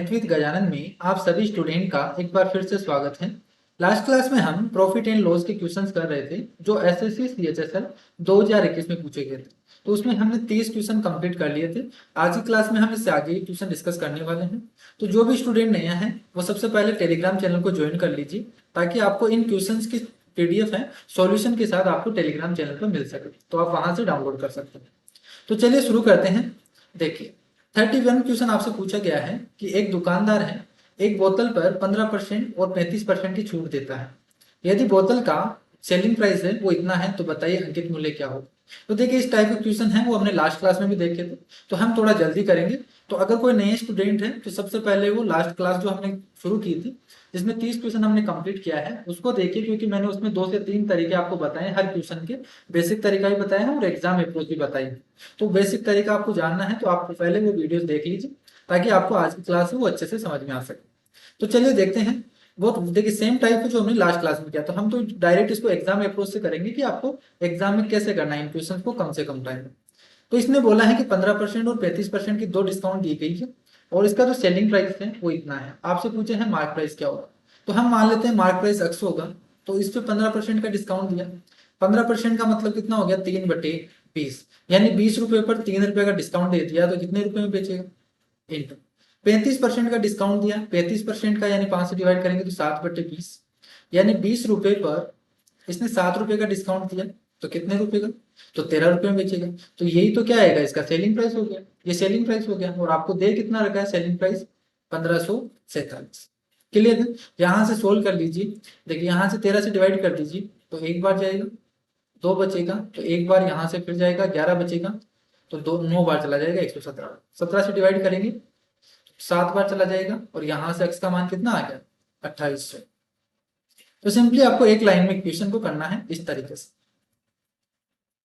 Math with Gajanan में आप सभी स्टूडेंट का एक बार फिर से स्वागत है। लास्ट क्लास में हम प्रॉफिट एंड लॉस के क्वेश्चंस कर रहे थे जो एसएससी सीएचएसएल 2021 में पूछे गए थे। तो उसमें हमने 30 क्वेश्चन कंप्लीट कर लिए थे। आज की क्लास में हम इससे आगे क्वेश्चन डिस्कस करने वाले हैं। तो जो भी स्टूडेंट नया है वो सबसे पहले टेलीग्राम चैनल को ज्वाइन कर लीजिए ताकि आपको इन क्वेश्चन की पीडीएफ है सॉल्यूशन के साथ आपको टेलीग्राम चैनल पर मिल सके, तो आप वहां से डाउनलोड कर सकते हैं। तो चलिए शुरू करते हैं। देखिए 31 क्वेश्चन आपसे पूछा गया है कि एक दुकानदार है, एक बोतल पर 15% और 35% की छूट देता है। यदि बोतल का सेलिंग प्राइस है वो इतना है तो बताइए अंकित मूल्य क्या हो। तो देखिए इस टाइप के क्वेश्चन है वो हमने लास्ट क्लास में भी देखे थे, तो हम थोड़ा जल्दी करेंगे। तो अगर कोई नए स्टूडेंट है तो सबसे पहले वो लास्ट क्लास जो हमने शुरू की थी जिसमें 30 क्वेश्चन हमने कंप्लीट किया है उसको देखिए, क्योंकि मैंने उसमें 2 से 3 तरीके आपको बताए, हर क्वेश्चन के बेसिक तरीका भी बताया है और एग्जाम अप्रोच भी बताई है। तो बेसिक तरीका आपको जानना है तो आप पहले वो वीडियोस देख लीजिए ताकि आपको आज की क्लास है वो अच्छे से समझ में आ सके। तो चलिए देखते हैं। वो देखिए सेम टाइप है जो हमने लास्ट क्लास में किया, तो हम तो डायरेक्ट इसको एग्जाम अप्रोच से करेंगे कि आपको एग्जाम में कैसे करना है इन क्वेश्चन को कम से कम टाइम में। तो इसने बोला है कि 15% और 35% की 2 डिस्काउंट दी गई है और इसका जो सेलिंग प्राइस है वो इतना है। आपसे पूछे हैं मार्क प्राइस क्या होगा, तो हम मान लेते हैं मार्क प्राइस X होगा। तो इस पे 15% का डिस्काउंट दिया। 15% का मतलब कितना हो गया 3/20, यानी 20 रुपए पर 3 रुपए का डिस्काउंट दे दिया तो कितने रुपए में बेचेगा इंटू 35% का डिस्काउंट दिया। 35% का यानी 5 से डिवाइड करेंगे तो 7/20, यानी 20 रुपए पर इसने 7 रुपए का डिस्काउंट दिया तो कितने रुपए का, तो 13 रुपए में बेचेगा। तो यही तो क्या आएगा इसका सेलिंग प्राइस हो गया, ये सेलिंग प्राइस हो गया। और आपको दे कितना रखा है सेलिंग प्राइस 1547। क्लियर है। यहां से सोल्व कर लीजिए। देखिए यहां से 13 से डिवाइड कर दीजिए तो एक बार जाएगा, 2 बचेगा, तो एक बार यहाँ से फिर जाएगा, 11 बचेगा, तो 9 बार चला जाएगा 117। 17 से डिवाइड करेंगे 7 बार चला जाएगा और यहाँ से x का मान कितना आ गया 28 से। तो सिंपली आपको एक लाइन में क्वेश्चन को करना है इस तरीके से।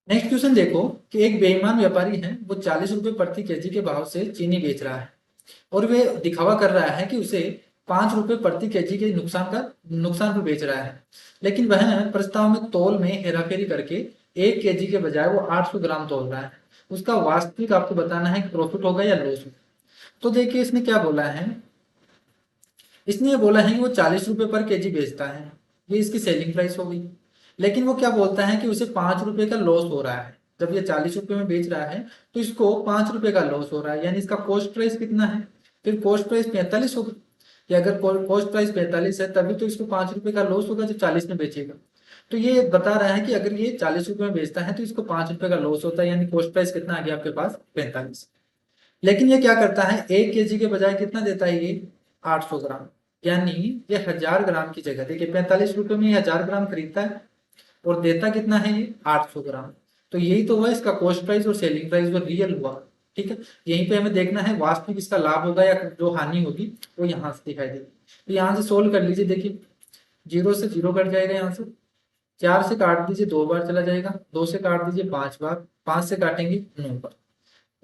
नेक्स्ट क्वेश्चन देखो कि एक बेईमान व्यापारी है, वो 40 रुपए प्रति केजी के भाव से चीनी बेच रहा है और वे दिखावा कर रहा है कि उसे 5 रुपए प्रति केजी के नुकसान पर बेच रहा है, लेकिन वह प्रस्ताव में तौल में हेराफेरी करके 1 केजी के बजाय वो 800 ग्राम तौल रहा है। उसका वास्तविक आपको बताना है कि प्रॉफिट होगा या लॉस होगा। तो देखिए इसने क्या बोला है, इसने ये बोला है कि वो 40 रुपए पर केजी बेचता है, ये इसकी सेलिंग प्राइस हो गई। लेकिन वो क्या बोलता है कि उसे 5 रुपए का लॉस हो रहा है। जब ये 40 रुपए में बेच रहा है तो इसको 5 रुपए का लॉस हो रहा है, यानी इसका कॉस्ट प्राइस कितना है, फिर कॉस्ट प्राइस 45 होगा। कि अगर कॉस्ट प्राइस 45 है तभी तो इसको 5 रुपए का लॉस होगा जब 40 में बेचेगा। तो ये बता रहा है कि अगर ये 40 रुपए में बेचता है तो इसको 5 रुपए का लॉस होता है, यानी कॉस्ट प्राइस कितना आ गया आपके पास 45। लेकिन ये क्या करता है 1 केजी के बजाय कितना देता है ये 800 ग्राम, यानी ये 1000 ग्राम की जगह, देखिए 45 रुपए में 1000 ग्राम खरीदता है और देता कितना है ये 800 ग्राम। तो यही तो हुआ इसका कॉस्ट प्राइस और सेलिंग प्राइस जो रियल हुआ। ठीक है, यहीं पे हमें देखना है वास्तविक इसका लाभ होगा या जो हानि होगी वो यहाँ से दिखाई देगी। तो यहाँ से सोल्व कर लीजिए। देखिए 0 से 0 कट जाएगा, यहाँ से 4 से काट दीजिए 2 बार चला जाएगा, 2 से काट दीजिए 5 बार, 5 से काटेंगे 9 बार,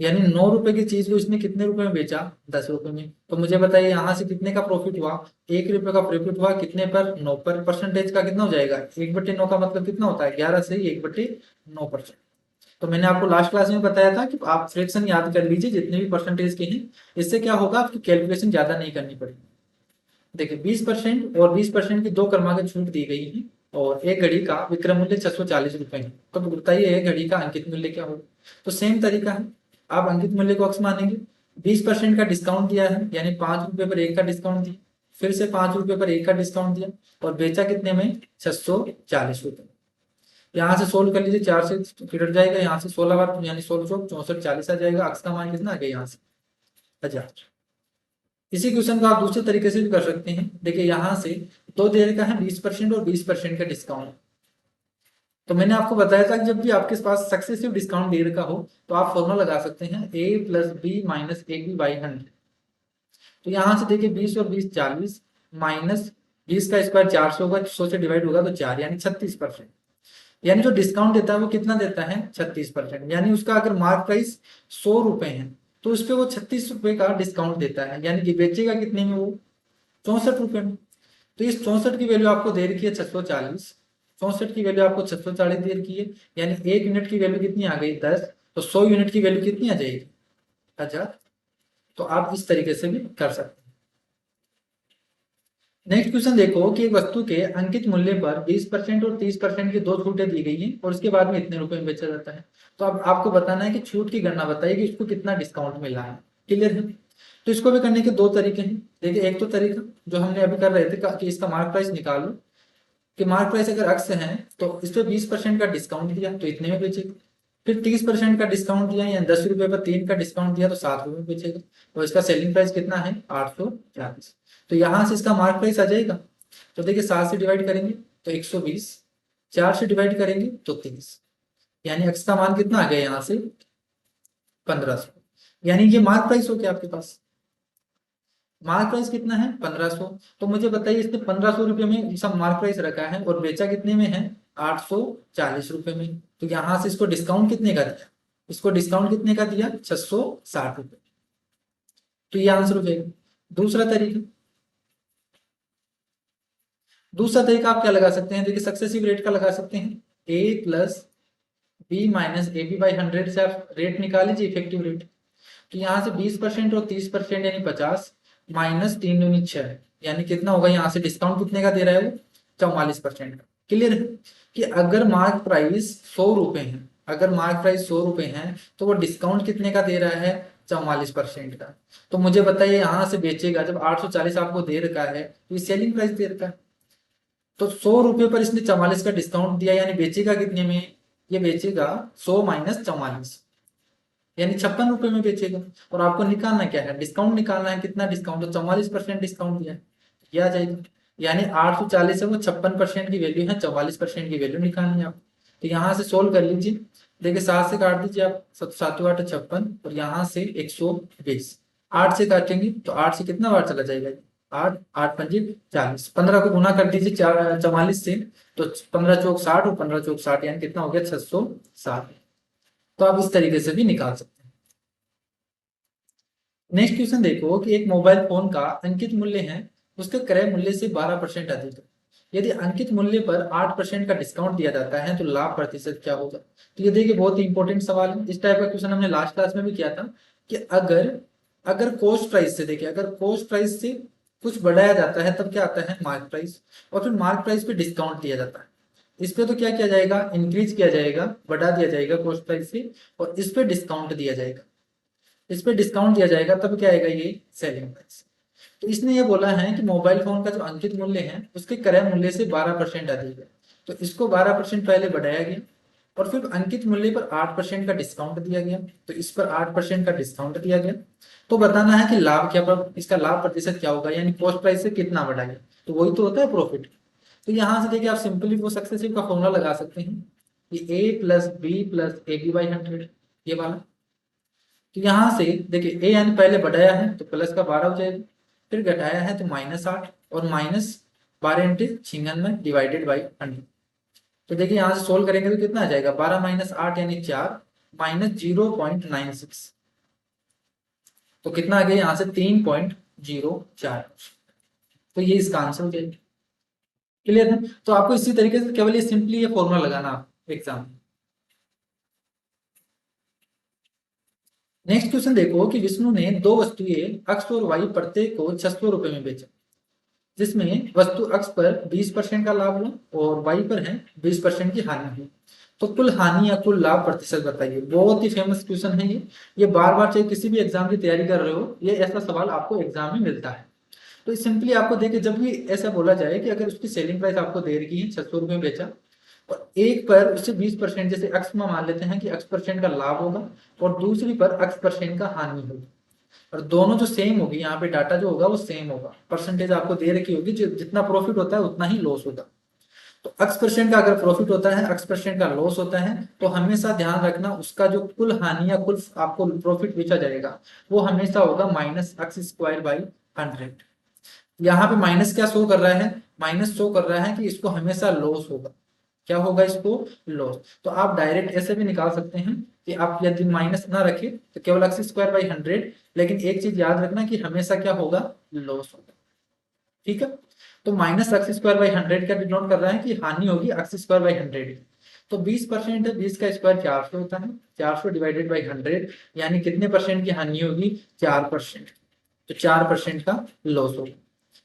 यानी 9 रुपए की चीज को इसने कितने रुपए में बेचा 10 रुपए में। तो मुझे बताइए यहाँ से कितने का प्रॉफिट हुआ, 1 रुपए का प्रॉफिट हुआ, कितने पर 9 पर। परसेंटेज का कितना हो जाएगा 1/9 का मतलब कितना होता है 11 से 1/9%। तो मैंने आपको लास्ट क्लास में बताया था कि आप फ्रैक्शन याद कर लीजिए जितने भी परसेंटेज के हैं, इससे क्या होगा आपकी कैलकुलेशन ज्यादा नहीं करनी पड़ेगी। देखिए 20% और 20% की 2 क्रमांक छूट दी गई है और एक घड़ी का विक्रय मूल्य 640 रुपए है। तो बताइए एक घड़ी का अंकित मूल्य क्या होगा। तो सेम तरीका है, आप अंकित मूल्य को अक्स मानेंगे। 20% का डिस्काउंट दिया है, यानी 5 रुपए पर 1 का डिस्काउंट दिया, फिर से 5 रुपए पर 1 का डिस्काउंट दिया और बेचा कितने में 640 रुपए। यहाँ से सोल्व कर लीजिए, 4 से फिर जाएगा, यहाँ से 16 बार यानी 16 64 40 आ जाएगा। अक्स का मान कितना आ गया यहाँ से 1000। इसी क्वेश्चन को आप दूसरे तरीके से भी कर सकते हैं। देखिए यहाँ से 2 दे रखा है 20% और 20% का डिस्काउंट। तो मैंने आपको बताया था कि जब भी आपके पास सक्सेसिव डिस्काउंट दे रखा हो तो आप फॉर्मूला लगा सकते हैं a+b माइनस ab/100। तो यहाँ से देखिए 20 और 20 40 माइनस 20 का स्क्वायर 400 होगा, 100 से डिवाइड होगा तो 4, यानी 36%। यानी जो डिस्काउंट देता है वो कितना देता है 36%। यानी उसका अगर मार्क प्राइस 100 रुपए है तो उस पर वो 36 रुपए का डिस्काउंट देता है, यानी कि बेचेगा कितने में वो 64 रुपए में। तो इस 64 की वैल्यू आपको दे रखी है 640, 64 की वैल्यू आपको 640 दे रखी है, यानी 1 यूनिट की वैल्यू कितनी आ गई 10, तो 100 यूनिट की वैल्यू कितनी आ जाएगी 1000। तो आप इस तरीके से भी कर सकते हैं। नेक्स्ट क्वेश्चन देखो कि एक वस्तु के अंकित मूल्य पर 20% और 30% की दो छूटें दी गई हैं और उसके बाद में इतने रुपए में बेचा जाता है। तो अब आपको बताना है कि छूट की गणना बताइए कि उसको कितना डिस्काउंट मिला है। क्लियर है? तो इसको भी करने के दो तरीके हैं। देखिए, एक तो तरीका जो हमने अभी कर रहे थे कि इसका मार्क प्राइस निकालो, कि मार्क प्राइस अगर अक्स है तो इस पे 20% का डिस्काउंट दिया तो इतने में बेचेगा। फिर 30% का डिस्काउंट दिया या 10 रुपए पर 3 का डिस्काउंट दिया तो 7 रुपए में बेचेगा। तो इसका सेलिंग प्राइस कितना है? 840। तो यहां से इसका मार्क प्राइस आ जाएगा। तो देखिए, 7 से डिवाइड करेंगे तो 120, 4 से डिवाइड करेंगे तो 30, यानी एक्स का मान कितना आ गया यहाँ से? 1500। यानी ये मार्क प्राइस हो गया आपके पास। मार्क प्राइस कितना है? 1500। तो मुझे बताइए, इसने 1500 रुपये में सब मार्क प्राइस रखा है और बेचा कितने में है? 840 रुपये में। तो यहां से इसको डिस्काउंट कितने का दिया? इसको डिस्काउंट कितने का दिया? 660 रुपये। तो ये आंसर हो जाएगा। दूसरा तरीका, दूसरा तरीका आप क्या लगा सकते हैं? देखिए, सक्सेसिव रेट का लगा सकते हैं। A plus B minus A B by 100 से आप रेट निकाल लीजिए, इफेक्टिव रेट। तो यहाँ से 20% और 30% यानी 50 माइनस 3 दूनी 6, यानी कितना होगा? यहाँ से डिस्काउंट कितने का दे रहा है वो? 44% का। क्लियर है कि अगर मार्क प्राइस 100 रुपए है, अगर मार्क प्राइस 100 रुपए है तो वो डिस्काउंट कितने का दे रहा है? 44% का। तो मुझे बताइए, यहाँ से बेचेगा जब 840 आपको दे रखा है तो ये सेलिंग प्राइस दे रखा है। तो 100 रुपए पर इसने 44 का डिस्काउंट दिया, यानी बेचेगा कितने में? ये बेचेगा 100 माइनस 44, यानी 56 रुपए में बेचेगा। और आपको निकालना क्या है? डिस्काउंट निकालना है। कितना डिस्काउंट? तो 44% डिस्काउंट दिया है, ये आ जाएगा। यानी 840 है वो 56% की वैल्यू है, 44% की वैल्यू निकालनी है आप। तो यहाँ से सोल्व कर लीजिए। देखिए, 7 से काट दीजिए आप, 7 8 56 और यहाँ से 120। 8 से काटेंगे तो 8 से कितना बार चला जाएगा? 8 8 पंजे 40, 15 को गुना कर दीजिए 44 से, तो 15 चौक 60 और 15 चौक 60, यानी कितना हो गया? 660। तो आप इस तरीके से भी निकाल सकते हैं। नेक्स्ट क्वेश्चन देखो कि एक मोबाइल फोन का अंकित मूल्य है, उसके क्रय मूल्य से 12% अधिक है। यदि अंकित मूल्य पर 8% का डिस्काउंट दिया जाता है तो लाभ प्रतिशत क्या होगा? तो ये देखिए, बहुत ही इंपॉर्टेंट सवाल है। इस टाइप का क्वेश्चन हमने लास्ट क्लास में भी किया था कि अगर अगर कॉस्ट प्राइस से, देखिए, अगर कॉस्ट प्राइस से कुछ बढ़ाया जाता है तब क्या आता है? Mark price. और फिर मार्क प्राइस पे डिस्काउंट दिया जाता है, इस पे तो क्या किया जाएगा? इंक्रीज किया जाएगा, बढ़ा दिया जाएगा कॉस्ट प्राइस से, और इस पे डिस्काउंट दिया जाएगा, इस पे डिस्काउंट दिया जाएगा, तब क्या आएगा? ये सेलिंग प्राइस। तो इसने ये बोला है कि मोबाइल फोन का जो अंकित मूल्य है उसके क्रय मूल्य से 12% अधिक है। तो इसको 12% पहले बढ़ाया गया और फिर अंकित मूल्य पर 8% का डिस्काउंट दिया गया, तो इस पर 8% का डिस्काउंट दिया गया। तो बताना है कि लाभ क्या, इसका लाभ प्रतिशत क्या होगा, यानी कॉस्ट प्राइस से कितना बढ़ा गया। तो वही तो होता है प्रॉफिट। तो यहाँ से देखिए, आप सिंपली वो सक्सेसिव का फॉर्मूला लगा सकते हैं कि A plus B plus A B by 100, ये वाला। तो यहाँ से देखिए, ए यानी पहले बढ़ाया है तो प्लस का 12 हो जाएगा, फिर घटाया है तो -8, और माइनस 12 × 96 डिवाइडेड बाई 100। तो देखिए, यहाँ से सोल्व करेंगे तो कितना आ जाएगा? 12 माइनस 8 यानी 4 माइनस 0.96, तो कितना आ गया यहाँ से? 3.04। तो ये इसका आंसर हो जाएगा। क्लियर है? तो आपको इसी तरीके से केवल ये सिंपली ये फॉर्मूला लगाना आप एग्जाम में। नेक्स्ट क्वेश्चन देखो कि विष्णु ने दो वस्तुएं अक्स और वाई प्रत्येक को 600 रुपए में बेचा, जिसमें वस्तु अक्स पर 20% का लाभ हुआ और वाई पर है 20% की हानि हुई। तो कुल हानि या कुल लाभ प्रतिशत बताइए। बहुत ही फेमस क्वेश्चन है ये बार बार चाहे किसी भी एग्जाम की तैयारी कर रहे हो, ये ऐसा सवाल आपको एग्जाम में मिलता है। तो सिंपली आपको देखिए, जब भी ऐसा बोला जाए कि अगर उसकी सेलिंग प्राइस आपको दे रखी है 600 रुपये बेचा और एक पर उससे 20%, जैसे अक्स में मान लेते हैं कि x% का लाभ होगा और दूसरी पर x% का हानि होगी, और दोनों जो सेम होगी, यहाँ पे डाटा जो होगा वो सेम होगा, परसेंटेज आपको दे रखी होगी, जो जितना प्रॉफिट होता है उतना ही लॉस होगा। तो x% का अगर प्रॉफिट होता है, x% का लॉस होता है, तो हमेशा ध्यान रखना उसका जो कुल हानि या कुल आपको प्रॉफिट बेचा जाएगा वो हमेशा होगा -x² बाई 100। यहाँ पे माइनस क्या शो कर रहा है? माइनस शो कर रहा है कि इसको हमेशा लॉस होगा। क्या होगा? इसको लॉस। तो आप डायरेक्ट ऐसे भी निकाल सकते हैं कि आप यदि माइनस ना रखें तो केवल x²/100, लेकिन एक चीज याद रखना कि हमेशा क्या होगा? लॉस होगा। ठीक है? तो -x²/100 का डिनोट कर रहा है कि हानि होगी x²/100। तो 20% है, 20 का स्क्वायर 400 होता है, 400 डिवाइडेड बाई 100, यानी कितने परसेंट की हानि होगी? 4%। तो 4% का लॉस होगा।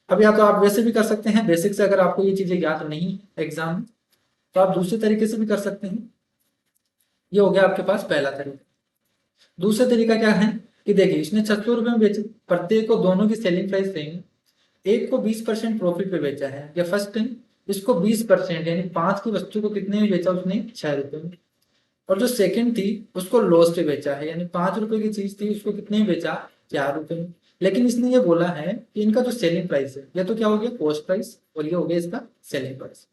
अब या तो आप वैसे भी कर सकते हैं बेसिक से, अगर आपको ये चीजें याद नहीं एग्जाम में, तो आप दूसरे तरीके से भी कर सकते हैं। ये हो गया आपके पास पहला तरीका। दूसरा तरीका क्या है कि देखिए इसने 600 रुपये में बेचे, प्रत्येक को दोनों की सेलिंग प्राइस सेम, एक को 20% प्रॉफिट पे बेचा है या फर्स्ट टाइम, इसको 20% यानी 5 की वस्तु को कितने में बेचा उसने, 6 रुपये में। और जो सेकंड थी उसको लॉस पे बेचा है, यानी 5 रुपए की चीज थी उसको कितने में बेचा, 4 रुपए में। लेकिन इसने ये बोला है कि इनका जो सेलिंग प्राइस है, ये तो क्या हो गया कॉस्ट प्राइस और ये हो गया इसका सेलिंग प्राइस,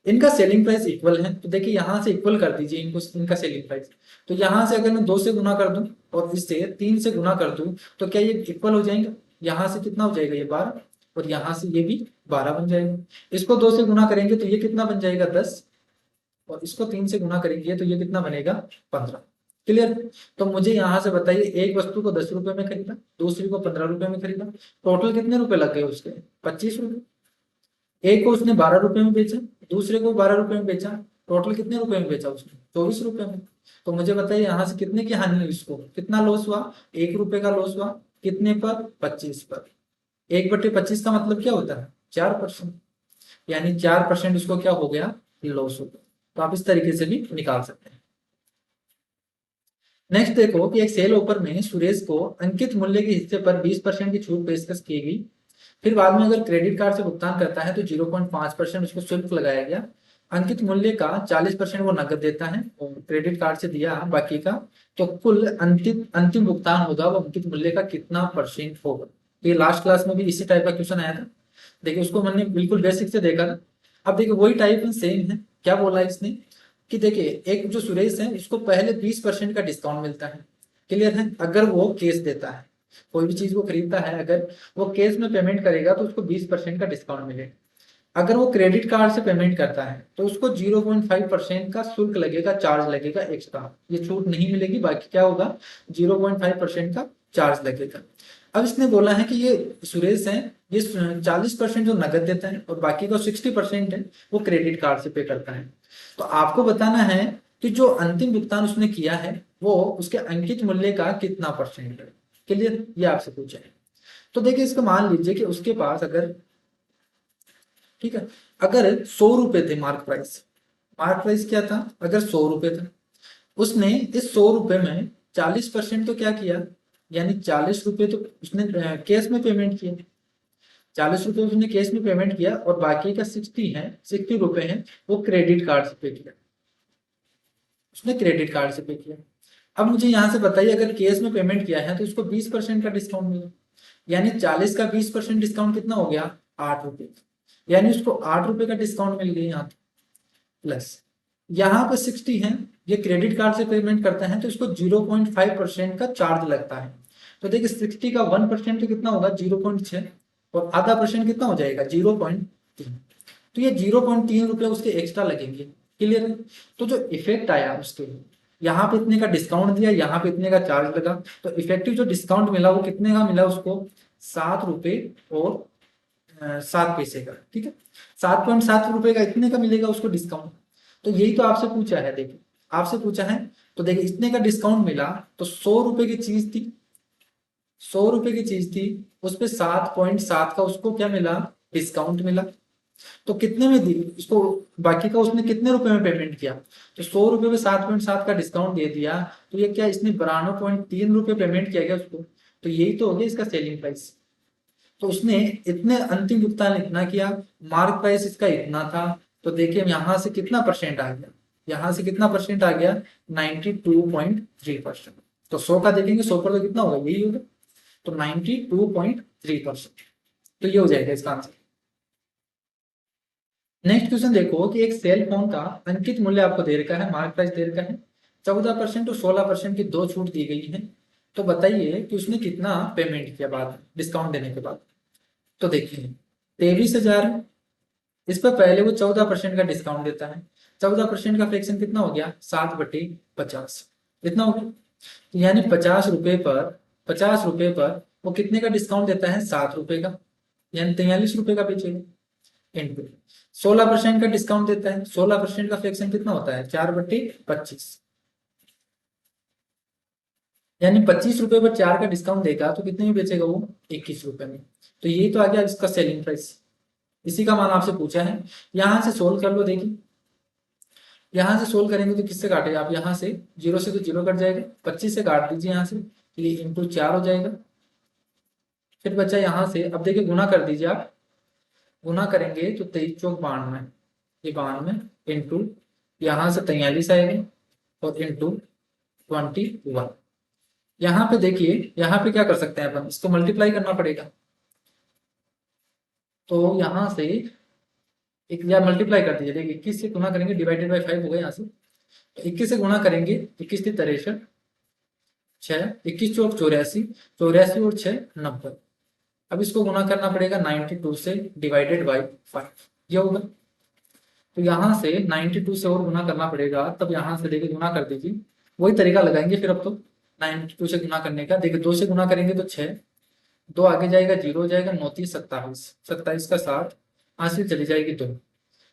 इनका सेलिंग प्राइस इक्वल है। तो देखिए यहाँ से इक्वल कर दीजिए इनको, इनका सेलिंग प्राइस। तो यहाँ से अगर मैं 2 से गुना कर दूं और इससे 3 से गुना कर दूं तो क्या ये इक्वल हो जाएंगे। यहाँ से कितना हो जाएगा ये 12, और यहाँ से ये भी 12 बन जाएगा। इसको 2 से गुना करेंगे तो ये कितना बन जाएगा 10, और इसको 3 से गुना करेंगे तो ये कितना बनेगा 15। क्लियर। तो मुझे यहाँ से बताइए एक वस्तु को 10 रुपए में खरीदा, दूसरी को 15 रुपए में खरीदा, टोटल कितने रुपए लग गए उसके, 25 रुपए। एक को उसने 12 रुपए में बेचा, दूसरे को 12 रुपए में बेचा, टोटल कितने रुपए में बेचा उसने, 24 रुपए में। तो मुझे बताइए यहाँ से कितने की हानि हुई, इसको कितना लॉस हुआ, 1 रुपए का लॉस हुआ, कितने पर, 25 पर। 1/25 का मतलब क्या होता है, 4%, यानी 4% उसको क्या हो गया, लॉस हो गया। तो आप इस तरीके से भी निकाल सकते हैं। नेक्स्ट देखो कि एक सेल ऑफर में सुरेश को अंकित मूल्य के हिस्से पर 20% की छूट पेशकश की गई। फिर बाद में अगर क्रेडिट कार्ड से भुगतान करता है तो 0.5% उसको शुल्क लगाया गया। अंकित मूल्य का 40% वो नकद देता है और क्रेडिट कार्ड से दिया बाकी का, तो कुल अंतिम अंतिम भुगतान होगा वो अंकित मूल्य का कितना परसेंट होगा। तो ये लास्ट क्लास में भी इसी टाइप का क्वेश्चन आया था। देखिए उसको मैंने बिल्कुल बेसिक से देखा था। अब देखिए वही टाइप में सेम है। क्या बोला इसने कि देखिए एक जो सुरेश है इसको पहले 20% का डिस्काउंट मिलता है। क्लियर है। अगर वो कैश देता है, कोई भी चीज वो खरीदता है, अगर वो कैश में पेमेंट करेगा तो उसको 20% का डिस्काउंट मिलेगा। अगर वो क्रेडिट कार्ड से पेमेंट करता है तो उसको 0.5% का शुल्क लगेगा, चार्ज लगेगा एक्स्ट्रा। ये छूट नहीं मिलेगी, बाकी क्या होगा, 0.5% का चार्ज लगेगा। अब इसने बोला है कि ये सुरेश है, ये 40% जो नगद देता है और बाकी का 60% है वो क्रेडिट कार्ड से पे करता है। तो आपको बताना है कि जो अंतिम भुगतान उसने किया है वो उसके अंकित मूल्य का कितना परसेंट है। क्लियर, ये आपसे पूछा है। तो देखिए इसको मान लीजिए कि उसके पास अगर, ठीक है, अगर 100 रुपए थे मार्क प्राइस, मार्क प्राइस क्या था, अगर 100 रुपए था, उसने इस 100 रुपए में 40% तो क्या किया, यानी 40 रुपए तो उसने कैश में पेमेंट किया। 40 रुपए उसने कैश में पेमेंट किया और बाकी का 60 रुपए है वो क्रेडिट कार्ड से पे किया, उसने क्रेडिट कार्ड से पे किया। अब मुझे यहाँ से बताइए अगर कैश में पेमेंट किया है तो उसको 20% का डिस्काउंट मिला, यानी 40 का 20% डिस्काउंट कितना हो गया, 8 रुपए। यानी उसको 8 रुपए का डिस्काउंट मिल गया यहाँ, प्लस यहाँ पे 60 है, ये क्रेडिट कार्ड से पेमेंट करता है तो इसको 0.5% का चार्ज लगता है। तो देखिए 60 का 1% तो कितना होगा, 0.6, और आधा परसेंट कितना हो जाएगा, 0.3। तो ये 0.3 रुपए उसके एक्स्ट्रा लगेंगे। क्लियर है। तो जो इफेक्ट आया उसके, यहाँ पे इतने का डिस्काउंट दिया, यहाँ पे इतने का चार्ज लगा, तो इफेक्टिव जो डिस्काउंट मिला वो कितने का मिला उसको, 7 रुपए और 7 पैसे का। ठीक है, 7.7 रुपए का इतने का मिलेगा उसको डिस्काउंट। तो यही तो आपसे पूछा है, देखिए आपसे पूछा है, तो देखिए इतने का डिस्काउंट मिला तो 100 रुपए की चीज थी, 100 रुपए की चीज थी, उस पर 7.7 का उसको क्या मिला, डिस्काउंट मिला। तो कितने में दी इसको, बाकी का उसने कितने रुपए में पेमेंट किया, तो 100 रुपए में 7.7 का डिस्काउंट दे दिया, तो ये क्या इसने 92.3 रुपए पेमेंट किया गया उसको। तो यही तो हो गया इसका सेलिंग प्राइस। तो उसने इतने अंतिम भुगतान इतना किया, मार्क प्राइस इसका इतना था। तो देखिए यहाँ से कितना परसेंट आ गया, यहाँ से कितना परसेंट आ गया, 92.3%। तो 100 का देखेंगे, 100 पर तो कितना होगा, यही होगा, तो 92.3%। तो ये हो जाएगा इसका आंसर। नेक्स्ट क्वेश्चन देखो कि एक सेल फोन का अंकित मूल्य आपको दे रखा है, मार्क प्राइस दे रखा है, 14% और 16% की दो छूट दी गई है। तो बताइए कि उसने कितना पेमेंट किया बाद डिस्काउंट देने के बाद। तो देखिए 23,000, इस पर पहले वो 14% का डिस्काउंट देता है, 14% का फ्रैक्शन कितना हो गया, 7/50, इतना हो गया। तो यानी 50 रुपए पर, 50 रुपए पर वो कितने का डिस्काउंट देता है, 7 रुपए का, यानी 43 रुपए का बेचेगा। इंटू 16% का डिस्काउंट देता है, 16% का फ्रैक्शन कितना होता है, 4/25, यानी 25 रुपए पर 4 का डिस्काउंट देगा तो कितने में बेचेगा वो, 21 रुपए में। तो यही तो आ गया इसका सेलिंग प्राइस, इसी का मान आपसे पूछा है। यहां से सोल्व कर लो। देखिए यहां से सोल्व करेंगे तो किससे काटेगा आप, यहाँ से जीरो से तो जीरो कट जाएगा, 25 से काट दीजिए यहाँ से, ये इंटू 4 हो जाएगा। फिर बच्चा यहाँ से अब देखिए गुना कर दीजिए आप, गुना करेंगे तो 23 चौक 92, ये 92 इंटू यहाँ से 43 आएगा और इंटू 21। यहाँ पे देखिए, यहाँ पे क्या कर सकते हैं अपन, इसको मल्टीप्लाई करना पड़ेगा। तो यहाँ से एक या मल्टीप्लाई कर दीजिए। देखिए 21 से गुना करेंगे, डिवाइडेड बाई 5 हो गया यहाँ से, तो 21 से गुना करेंगे, 21 थी 63, 6 21 चौक 84, 84 और 6 90। अब इसको गुना करना पड़ेगा 92 से डिवाइडेड बाई 5, ये होगा। तो यहाँ से 92 से और गुना करना पड़ेगा, तब यहाँ से देखिए गुना कर दीजिए, वही तरीका लगाएंगे फिर अब तो 92 से गुना करने का। देखिए 2 से गुना करेंगे तो 6, 2 आगे जाएगा 0 हो जाएगा, 9 30 27, 27 का 60, यहाँ से चली जाएगी 2,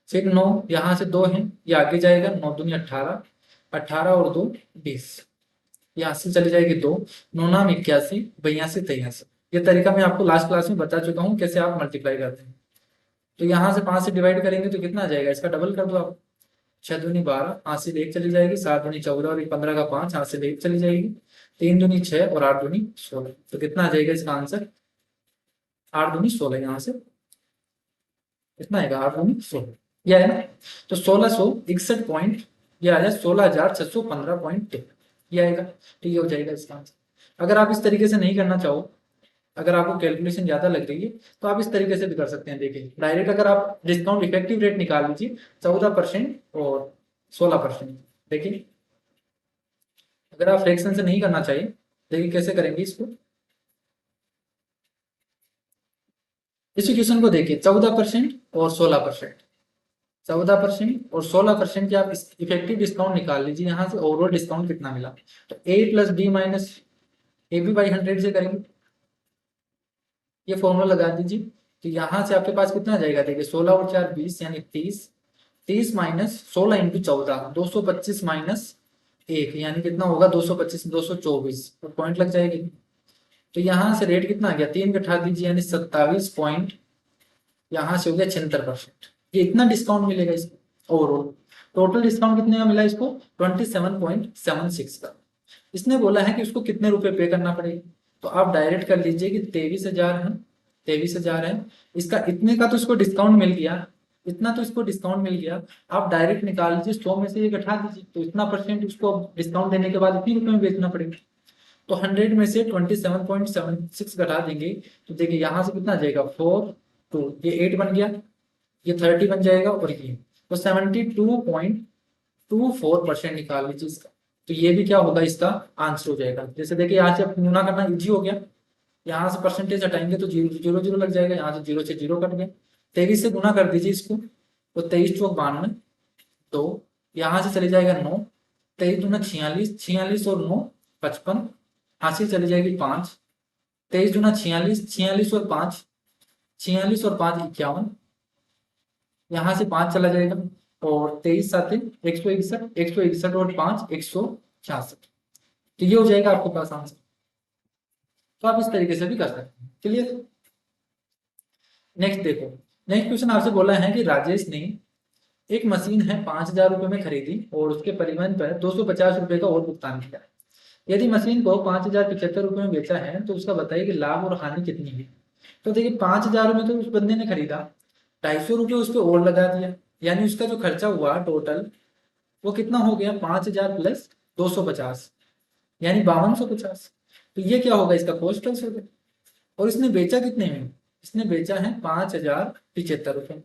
फिर 9 यहाँ से 2 है, ये आगे जाएगा 9 दूनी 18, 18 और 2 20, यहाँ से चली जाएगी 2, 9 नाम 81, 82 83। ये तरीका मैं आपको लास्ट क्लास में बता चुका हूँ कैसे आप मल्टीप्लाई करते हैं। तो यहाँ से 5 से डिवाइड करेंगे तो कितना आ जाएगा, इसका डबल कर दो आप, 6 दूनी 12, यहाँ से 1 चली जाएगी, 7 दूनी 14 और 15 का 5, यहाँ से 1 चली जाएगी, 3 दूनी 6 और 8 दूनी 16। तो कितना आ जाएगा इसका आंसर, 8 दूनी 16, यहाँ से कितना आएगा 8 दूनी 16, यह है ना। तो 1661 पॉइंट, यह आ जाए 16,615.2, ये आएगा। ठीक हो जाएगा इसका आंसर। अगर आप इस तरीके से नहीं करना चाहो, अगर आपको कैलकुलेशन ज्यादा लग रही है तो आप इस तरीके से भी कर सकते हैं। देखिए डायरेक्ट अगर आप डिस्काउंट इफेक्टिव रेट निकाल लीजिए 14% और 16%। देखिए अगर आप फ्रैक्शन से नहीं करना चाहिए, देखिए कैसे करेंगे इसको। इस इक्वेशन को देखिए 14% और 16%, 14% और 16% के आप इफेक्टिव डिस्काउंट निकाल लीजिए, यहाँ से ओवरऑल डिस्काउंट कितना मिला। तो A plus B minus A B by 100 से करेंगे, ये फॉर्मूला लगा दीजिए। तो यहाँ से आपके पास कितना जाएगा, देखिए 16 और 4 20 यानी 30, 30 माइनस 16 इंटू 14 225 माइनस 1 यानी कितना होगा 225 224, और पॉइंट लग जाएगी। तो यहाँ से रेट कितना आ गया, 3 घटा दीजिए यानी 27 पॉइंट, यहाँ से हो गया 76%। ये इतना डिस्काउंट मिलेगा इसको ओवरऑल। टोटल डिस्काउंट कितने का मिला इसको, 27.76 का। इसने बोला है कि उसको कितने रुपए पे करना पड़ेगा, तो आप डायरेक्ट कर लीजिए कि 23,000 है, 23,000 है, इसका इतने का तो इसको डिस्काउंट मिल गया, इतना तो इसको डिस्काउंट मिल गया। आप डायरेक्ट निकाल लीजिए 100 में से ये घटा दीजिए, तो इतना परसेंट उसको डिस्काउंट देने के बाद इतने रुपए में बेचना पड़ेगा। तो 100 में से 27.76 घटा देंगे तो देखिए यहाँ से कितना जाएगा 4 2, ये 8 बन गया, ये 30 बन जाएगा, और ये तो 72.24% निकाल लीजिए इसका। तो ये भी क्या होगा, इसका आंसर हो जाएगा। जैसे देखिए यहाँ से गुना करना इजी हो गया, यहाँ से परसेंटेज हटाएंगे तो 0 0 0 लग जाएगा, यहाँ से 0 से 0 कट गया। 23 से गुना कर दीजिए इसको, तो 23 चौक 92, 2 यहाँ से चले जाएगा 9, 23 दूना 46, 46 और 9 55, यहाँ से चली जाएगी 5, 23 दूना 46, 46 और 5 46 और 5 51, यहाँ से 5 चला जाएगा, और 23 साथ 161, 161 और 5 166। तो ये हो जाएगा आपके पास आंसर। तो आप इस तरीके से भी कर सकते हैं। क्लियर। नेक्स्ट देखो, नेक्स्ट क्वेश्चन आपसे बोला है कि राजेश ने एक मशीन है 5,000 रुपए में खरीदी और उसके परिवहन पर 250 रुपए का और भुगतान किया। यदि मशीन को 5,075 रुपए में बेचा है तो उसका बताइए कि लाभ और हानि कितनी है। तो देखिए 5,000 रुपए तो उस बंदे ने खरीदा, 250 रुपये उस पर और लगा दिया, यानी उसका जो खर्चा हुआ टोटल वो कितना हो गया 5,000 प्लस 250 यानी 5250। तो ये क्या होगा, इसका कॉस्ट प्लस हो गया। और इसने बेचा कितने में, इसने बेचा है 5,075 रुपए में।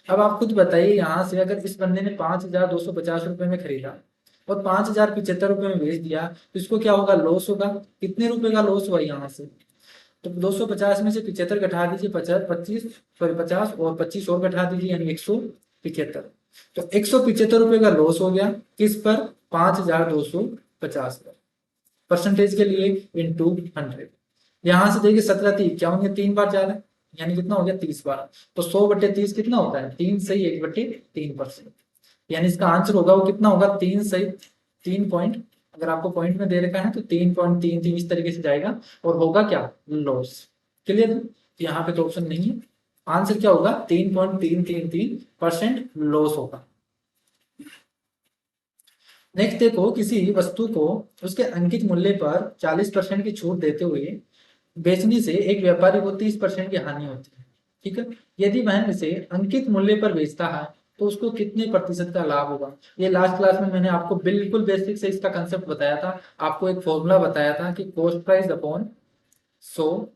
अब आप खुद बताइए, यहाँ से अगर इस बंदे ने 5,250 रुपए में खरीदा और 5,075 रुपए में बेच दिया तो इसको क्या होगा, लॉस होगा। कितने रुपए का लॉस हुआ यहाँ से, तो 250 में से 75 घटा दीजिए, 50 और 25 और घटा दीजिए यानी 175। तो 175 रुपए का लॉस हो गया, किस पर, 5,250 पर। परसेंटेज के लिए इंटू 100, यहाँ से देखिए 17 3 3 बार जा रहा है, यानी कितना हो गया 30 बार। तो 100/30 कितना होता है, 3 सही 1/3%, यानी इसका आंसर होगा वो कितना होगा 3 सही 3.8 अगर आपको पॉइंट में दे रखा है तो 3.33 इस तरीके से जाएगा और होगा क्या, लॉस। क्लियर? यहाँ पे तो ऑप्शन नहीं है, आंसर क्या होगा, 3.333% लॉस होगा। नेक्स्ट देखो, किसी वस्तु को उसके अंकित मूल्य पर 40% की छूट देते हुए बेचने से एक व्यापारी को 30% की हानि होती है। ठीक है, यदि वह इसे अंकित मूल्य पर बेचता है तो उसको कितने प्रतिशत का लाभ होगा। ये लास्ट क्लास में मैंने आपको बिल्कुल बेसिक से इसका कंसेप्ट बताया था, आपको एक फॉर्मूला बताया था कि cost price upon 100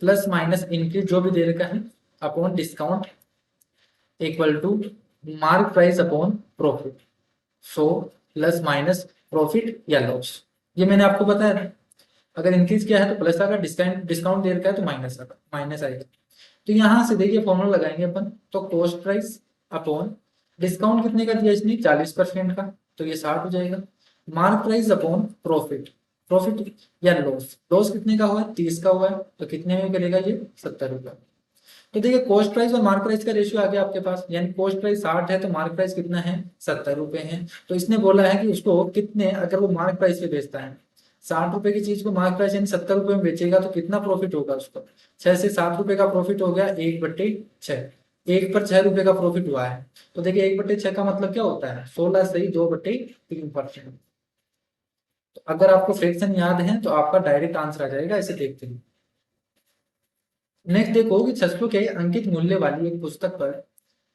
plus minus increase जो भी दे रखा है upon discount equal to mark price upon profit. 100 plus minus profit या लॉस, ये मैंने आपको बताया था। अगर इंक्रीज किया है तो प्लस आएगा, डिस्काउंट डिस्काउंट दे रखा है तो माइनस आएगा। तो यहां से देखिए फॉर्मूला लगाएंगे अपन, तो कॉस्ट प्राइस अपॉन डिस्काउंट कितने का दिया इसने, 40% का, तो ये 60 हो जाएगा। Mark price upon profit, profit या लॉस, लॉस कितने का हुआ है, 30 का हुआ है, तो कितने में करेगा ये, 70 रुपया। तो देखिए कॉस्ट प्राइस और मार्क प्राइस का रेशियो आ गया आपके पास, यानी कॉस्ट प्राइस 60 है तो मार्क प्राइस कितना है, 70 रुपए है। तो इसने बोला है कि उसको कितने, अगर वो मार्क प्राइस पे बेचता है 60 रुपए की चीज को मार्क प्राइस यानी 70 रुपए में बेचेगा तो कितना प्रॉफिट होगा उसको, 6 से 7 रुपए का प्रॉफिट हो गया, 1/6, 1 पर 6 रुपए का प्रॉफिट हुआ है। तो देखिए 1/6 का मतलब क्या होता है, 16 सही 2/3%। तो अगर आपको फ्रैक्शन याद है तो आपका डायरेक्ट आंसर आ जाएगा, ऐसे देखते हैं। नेक्स्ट देखो कि 600 के अंकित मूल्य वाली एक पुस्तक पर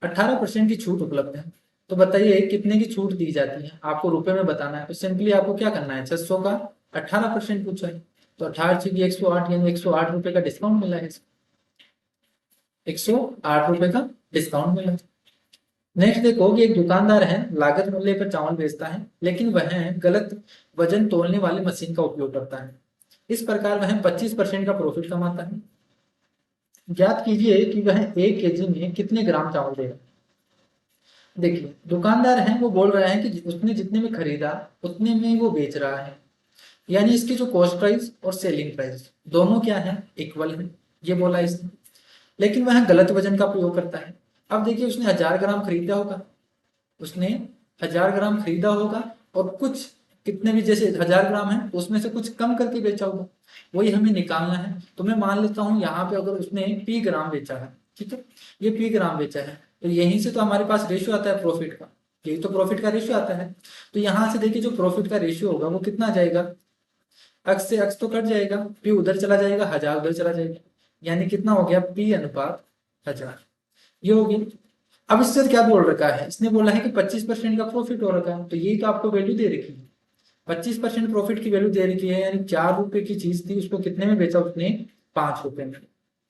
18% की छूट उपलब्ध है, तो बताइए कितने की छूट दी जाती है, आपको रुपए में बताना है। तो सिंपली आपको क्या करना है, 600 का 18% पूछा है, तो 18 की 108 यानी 108 रुपए का डिस्काउंट मिला है, 108 रुपए का डिस्काउंट मिला। नेक्स्ट देखो कि एक दुकानदार है, लागत मूल्य पर चावल बेचता है लेकिन वह गलत वजन तोलने वाली मशीन का उपयोग करता है, इस प्रकार वह 25% का प्रॉफिट कमाता है। ज्ञात कीजिए कि वह 1 केजी में कितने ग्राम चावल देगा। देखिए दुकानदार है वो बोल रहा है कि उसने जितने में खरीदा उतने में ही वो बेच रहा है, यानी इसकी जो कॉस्ट प्राइस और सेलिंग प्राइस दोनों क्या है, इक्वल है, ये बोला इसने। लेकिन वह गलत वजन का प्रयोग करता है। अब देखिए उसने 1000 ग्राम खरीदा होगा, उसने 1000 ग्राम खरीदा होगा और कुछ कितने भी जैसे 1000 ग्राम है उसमें से कुछ कम करके बेचा होगा, वही हमें निकालना है। तो मैं मान लेता हूँ यहाँ पे अगर उसने पी ग्राम बेचा है, ठीक है, ये पी ग्राम बेचा है, तो यहीं से तो हमारे पास रेशियो आता है प्रॉफिट का, यही तो प्रॉफिट का रेशियो आता है। तो यहाँ से देखिए जो प्रॉफिट का रेशियो होगा वो कितना जाएगा, अक्स से अक्स तो कट जाएगा, पी उधर चला जाएगा, 1000 उधर चला जाएगा, यानी कितना हो गया, पी अनुपात 1000, ये हो गया। अब इससे क्या बोल रखा है, इसने बोला है कि 25% का प्रॉफिट हो रखा है, तो यही तो आपको वैल्यू दे रखी है, 25% प्रॉफिट की वैल्यू दे रखी है, यानी 4 रुपए की चीज थी उसको कितने में बेचा उसने, 5 रुपए में,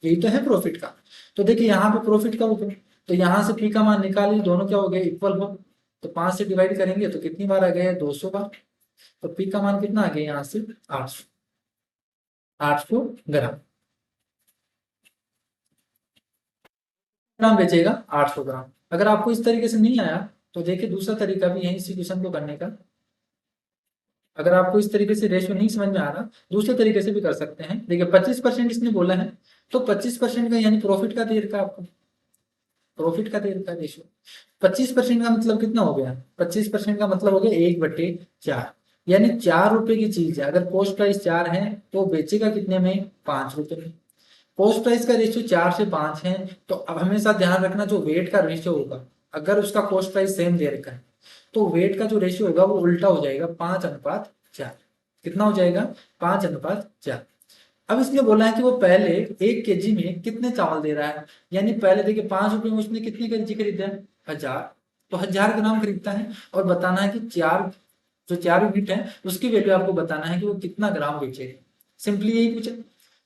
यही तो है प्रॉफिट का। तो देखिए यहाँ पे प्रॉफिट का हो गया, तो यहाँ से पी का मान निकालिए, दोनों क्या हो गए, इक्वल हो, तो 5 से डिवाइड करेंगे तो कितनी बार आ गया, 200 बार। तो पी का मान कितना आ गया यहाँ से, 800, 800 ग्राम, ग्राम बेचेगा 800 ग्राम। अगर आपको इस तरीके से नहीं आया तो देखिए दूसरा तरीका भी है इसी क्वेश्चन को करने का। अगर आपको इस तरीके से रेशियो नहीं समझ में आ रहा, दूसरे तरीके से भी कर सकते हैं। देखिए 25% इसने बोला है, तो 25% का यानी प्रॉफिट का दे रखा आपको, प्रॉफिट का दे रखा रेशियो। 25% का मतलब कितना हो गया, 25% का मतलब हो गया 1/4, यानी 4 रुपए की चीज है, अगर कॉस्ट प्राइस 4 है तो बेचेगा कितने में, 5 रुपए में। कॉस्ट प्राइस का रेशियो 4 से 5 है, तो अब हमेशा ध्यान रखना जो वेट का रेशियो होगा, अगर उसका कॉस्ट प्राइस सेम दे रखा है तो वेट का जो रेशियो होगा वो उल्टा हो जाएगा, 5:4। कितना हो जाएगा, 5:4। अब इसने बोला है कि वो पहले 1 केजी में कितने चावल दे रहा है, यानी पहले देखिए 5 रुपए में उसने कितने केजी खरीदा है, 1000, तो 1000 ग्राम खरीदता है, और बताना है कि चार, जो 4 यूनिट है उसकी वैल्यू आपको बताना है कि वो कितना ग्राम बेचेगा, सिंपली यही पूछा।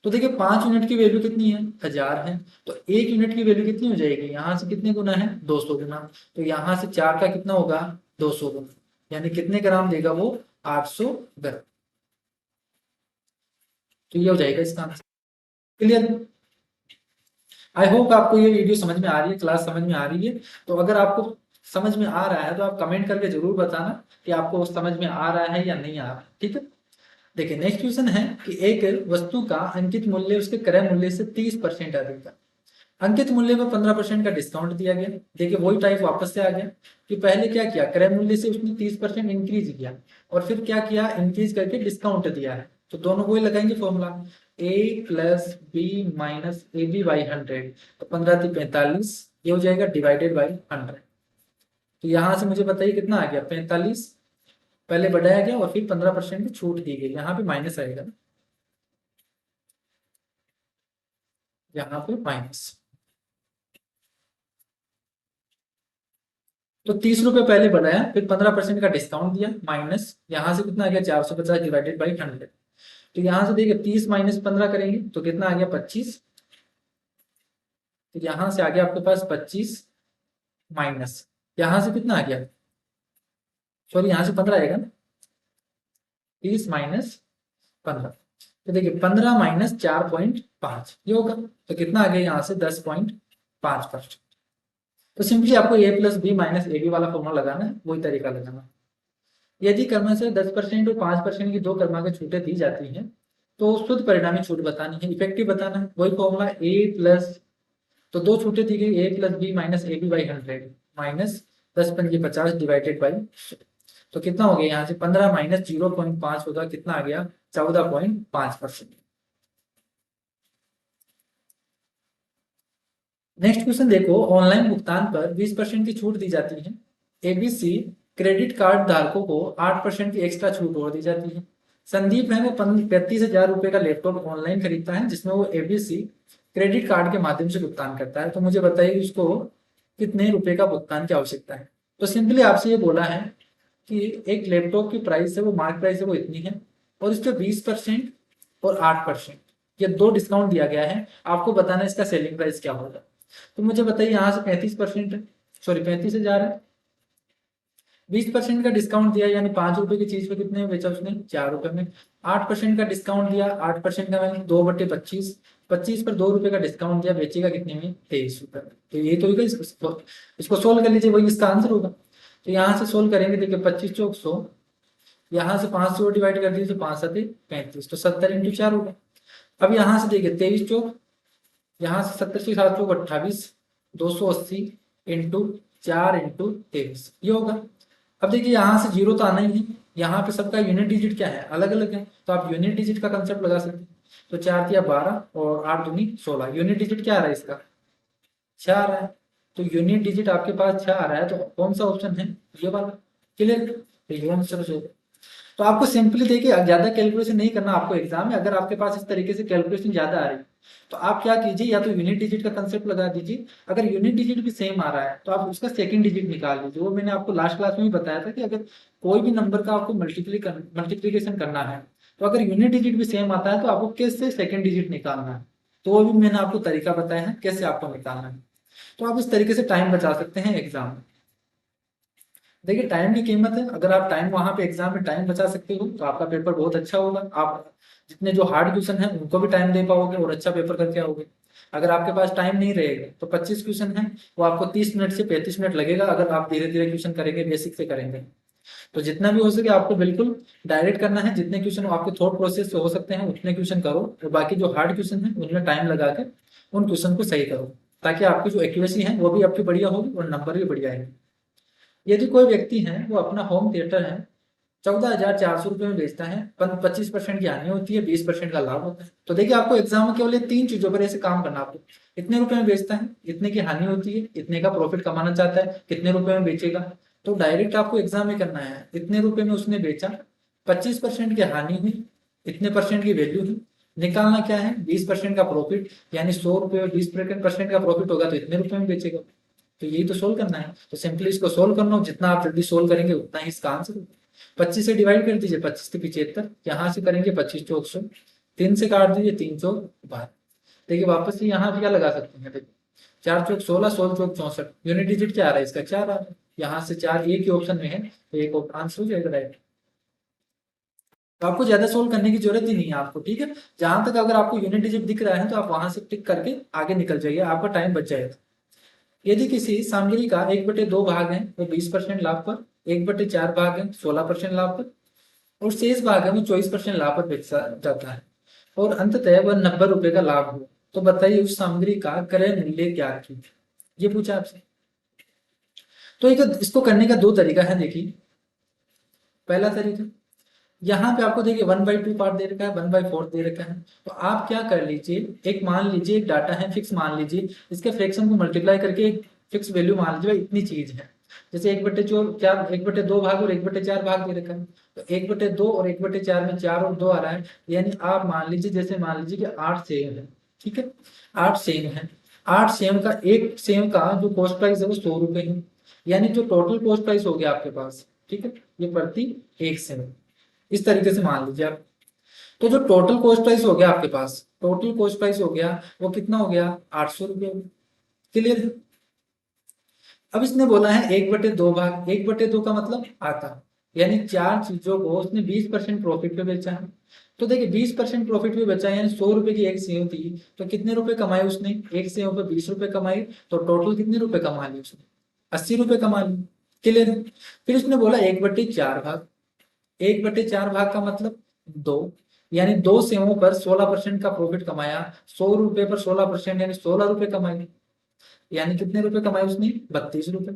तो देखिए 5 यूनिट की वैल्यू कितनी है, 1000 है, तो 1 यूनिट की वैल्यू कितनी हो जाएगी, यहाँ से कितने गुना है, 200 गुना, तो यहाँ से 4 का कितना होगा, 200 गुना, यानी कितने ग्राम देगा वो, 800 ग्राम। तो ये हो जाएगा इसका आंसर। क्लियर? आई होप आपको ये वीडियो समझ में आ रही है, क्लास समझ में आ रही है। तो अगर आपको समझ में आ रहा है तो आप कमेंट करके जरूर बताना कि आपको समझ में आ रहा है या नहीं आ रहा, ठीक है। देखिए नेक्स्ट क्वेश्चन है कि एक वस्तु का अंकित मूल्य उसके क्रय मूल्य से 30% अधिक है, अंकित मूल्य पर 15% का डिस्काउंट दिया गया। देखिए वही टाइप वापस से आ गया कि पहले क्या किया, क्रय मूल्य से उसने 30% इंक्रीज किया और फिर क्या किया, इंक्रीज करके डिस्काउंट दिया है। तो दोनों को ही लगाएंगे formula, a plus B minus A B by 100, तो 15×45 ये हो जाएगा डिवाइडेड बाई 100। तो यहां से मुझे बताइए कितना आ गया, 45 पहले बढ़ाया गया और फिर 15% की छूट दी गई, यहाँ पे माइनस आएगा ना, यहाँ पे माइनस। तो 30 रुपए पहले बढ़ाया, फिर 15% का डिस्काउंट दिया, माइनस यहां से कितना आ गया, 450 डिवाइडेड बाई 100। तो यहां से देखिए 30 माइनस 15 करेंगे तो कितना आ गया, 25। तो यहां से आ गया आपके पास 25 माइनस, यहां से कितना आ गया, सॉरी यहां से 15 आएगा ना, 30 माइनस 15। तो देखिए 15 माइनस 4.5 ये होगा, तो कितना आ गया यहाँ से 10.5%। तो सिंपली आपको a plus B minus A b वाला फॉर्मूला लगाना है, वही तरीका लगाना। यदि कर्म से 10% और 5% की दो कर्मांक छूटें दी जाती हैं तो शुद्ध परिणामी छूट बतानी है, इफेक्टिव बताना है। वही फॉर्मूला a प्लस, तो दो छूटें दी गई, a plus B minus A B by 100 minus 10×50 divided by, तो कितना हो गया यहाँ से 15 माइनस 0.5 होगा, कितना आ गया 14.5%। नेक्स्ट क्वेश्चन देखो, ऑनलाइन भुगतान पर 20% की छूट दी जाती है। एबीसी क्रेडिट कार्ड धारकों को 8% की एक्स्ट्रा छूट और दी जाती है। संदीप है वो 35,000 रुपए का लैपटॉप ऑनलाइन खरीदता है जिसमें वो एबीसी क्रेडिट कार्ड के माध्यम से भुगतान करता है। तो मुझे बताइए उसको कितने रुपए का भुगतान की आवश्यकता है। तो सिंपली आपसे ये बोला है कि एक लैपटॉप की प्राइस है वो, मार्केट प्राइस है वो इतनी है और इस पर 20% और 8% ये दो डिस्काउंट दिया गया है, आपको बताना है इसका सेलिंग प्राइस क्या होगा। तो मुझे बताइए यहाँ से 35% है, सॉरी 35,000 है, 20% का डिस्काउंट दिया यानी 5 रुपए की चीज पे कितने में बेचा उसने, 4 रुपए में। 8% का डिस्काउंट दिया, 8% का मैंने 2/25, 25 पर 2 रुपए का डिस्काउंट दिया, बेचेगा कितने में, 23 रुपए में। तो ये तो होगा, इसको सोल्व कर लीजिए, वही इसका आंसर होगा। तो यहाँ से सोल्व करेंगे, देखिए 25 चौक 100, यहाँ से 5 से डिवाइड कर दीजिए तो 5 7 35, तो 70×4 होगा। अब यहाँ से देखिए 23 चौक, यहाँ से 70 से 7 चौक 28, 280 इंटू 4×23 ये होगा। अब देखिए यहाँ से जीरो तो आना ही है, यहाँ पे सबका यूनिट डिजिट क्या है, अलग अलग है, तो आप यूनिट डिजिट का कंसेप्ट लगा सकते हैं। तो 4 तिया 12 और 8 दूनी 16, यूनिट डिजिट क्या आ रहा है इसका, 6 आ रहा है। तो यूनिट डिजिट आपके पास 6 आ रहा है, तो कौन सा ऑप्शन है, ये वाला। क्लियर, तो ये आंसर हो। तो आपको सिंपली देखिए ज्यादा कैलकुलेशन नहीं करना आपको एग्जाम में, अगर आपके पास इस तरीके से कैलकुलेशन ज्यादा आ रही है तो आप क्या कीजिए, या तो यूनिट डिजिट का कंसेप्ट लगा दीजिए, अगर यूनिट डिजिट भी सेम आ रहा है तो आप उसका सेकंड डिजिट निकाल लीजिए। वो मैंने आपको लास्ट क्लास में भी बताया था कि अगर कोई भी नंबर का आपको मल्टीप्लीकेशन करना है तो अगर यूनिट डिजिट भी सेम आता है तो आपको कैसे सेकंड डिजिट निकालना है, तो वो भी मैंने आपको तरीका बताया है कैसे आपको निकालना है। तो आप इस तरीके से टाइम बचा सकते हैं एग्जाम में। देखिए टाइम की कीमत है, अगर आप टाइम वहां पे एग्जाम में टाइम बचा सकते हो तो आपका पेपर बहुत अच्छा होगा, आप जितने जो हार्ड क्वेश्चन है उनको भी टाइम दे पाओगे और अच्छा पेपर करके आओगे। अगर आपके पास टाइम नहीं रहेगा तो 25 क्वेश्चन है वो आपको 30 मिनट से 35 मिनट लगेगा, अगर आप धीरे धीरे क्वेश्चन करेंगे, बेसिक से करेंगे। तो जितना भी हो सके आपको बिल्कुल डायरेक्ट करना है, जितने क्वेश्चन आपके थॉट प्रोसेस से हो सकते हैं उतने क्वेश्चन करो और बाकी जो हार्ड क्वेश्चन है उनमें टाइम लगा के उन क्वेश्चन को सही करो, ताकि आपकी जो एक्यूरेसी है वो भी आपकी बढ़िया होगी और नंबर भी बढ़िया आएंगे। यदि कोई व्यक्ति है वो अपना होम थिएटर है 14,400 रुपये में बेचता है, 25% की हानि होती है, 20% का लाभ होता है। तो देखिए आपको एग्जाम में केवल 3 चीजों पर ऐसे काम करना, आपको इतने रुपए में बेचता है, इतने की हानि होती है, इतने का प्रॉफिट कमाना चाहता है, कितने रुपए में बेचेगा। तो डायरेक्ट आपको एग्जाम में करना है, इतने रुपए में उसने बेचा, 25% की हानि हुई, इतने परसेंट की वैल्यू हुई, निकालना क्या है 20% का प्रॉफिट, यानी 100 रुपये 20% का प्रॉफिट होगा तो इतने रुपए में बेचेगा। तो यही तो सोल्व करना है। तो सिंपली इसको सोल्व करना हो, जितना आप जल्दी सोल्व करेंगे उतना ही इसका आंसर होगा। 25 से डिवाइड कर दीजिए, 25 से 75, यहाँ से करेंगे 25 चौक 100, 3 से काट दीजिए 3 चौक 12। देखिए वापस से यहाँ पे क्या लगा सकते हैं, देखिए 4 चौक 16, 16 चौक 64, यूनिट डिजिट क्या आ रहा है इसका, 4 आ रहा है, यहाँ से 4 एक ही ऑप्शन में है तो एक आंसर हो जाएगा राइट। तो आपको ज्यादा सोल्व करने की जरूरत ही नहीं है आपको, ठीक है। जहां तक अगर आपको यूनिट डिजिट दिख रहा है तो आप वहां से टिक करके आगे निकल जाइए, आपका टाइम बच जाएगा। यदि किसी सामग्री का 1/2 भाग है वो 20% लाभ पर, 1/4 भाग है 16% लाभ पर और शेष भाग है वो 24% लाभ पर बेचा जाता है और अंततः वह 90 रुपए का लाभ हो, तो बताइए उस सामग्री का क्रय मूल्य क्या है, ये पूछा आपसे। तो एक इसको करने का दो तरीका है, देखिए। पहला तरीका, यहाँ पे आपको देखिए 1/2 पार्ट दे रखा है, 1/4 दे रखा है। तो आप क्या कर लीजिए, एक मान लीजिए एक डाटा है फिक्स, मान लीजिए इसके फ्रैक्शन को मल्टीप्लाई करके एक फिक्स वैल्यू मान लीजिए भाई इतनी चीज है। जैसे 1/4 भाग और 1/4 भाग दे रखा है। तो 1/2 और 1/4 में 4 और 2 आ रहा है, यानी आप मान लीजिए, जैसे मान लीजिए कि 8 सेव है, ठीक है, 8 सेव है। 8 सेव का, एक सेव का जो कॉस्ट प्राइस है वो 100 रुपए है, यानी जो टोटल कॉस्ट प्राइस हो गया आपके पास, ठीक है, ये प्रति एक सेव, इस तरीके से मान लीजिए आप। तो जो टोटल कॉस्ट प्राइस हो गया आपके पास, टोटल कॉस्ट प्राइस हो गया वो कितना हो गया, 800 रुपये। क्लियर है। अब इसने बोला है 1/2 भाग, 1/2 का मतलब आधा, यानी चार चीजों को उसने 20% प्रॉफिट पे बेचा है। तो देखिए 20% प्रॉफिट पे बेचा है, यानी 100 रुपए की एक सेव थी, तो कितने रुपए कमाए उसने, एक सेव पे 20 रुपए कमाए, तो टोटल कितने रुपए कमा लिए उसने, 80 रुपए कमा लिए। क्लियर है। फिर उसने बोला 1/4 भाग, 1/4 भाग का मतलब दो, यानी दो सेवों पर 16% का प्रॉफिट कमाया, 100 रुपए पर 16% यानी 16 रुपए कमाए, यानी कितने रुपए कमाए उसने, 32 रुपए।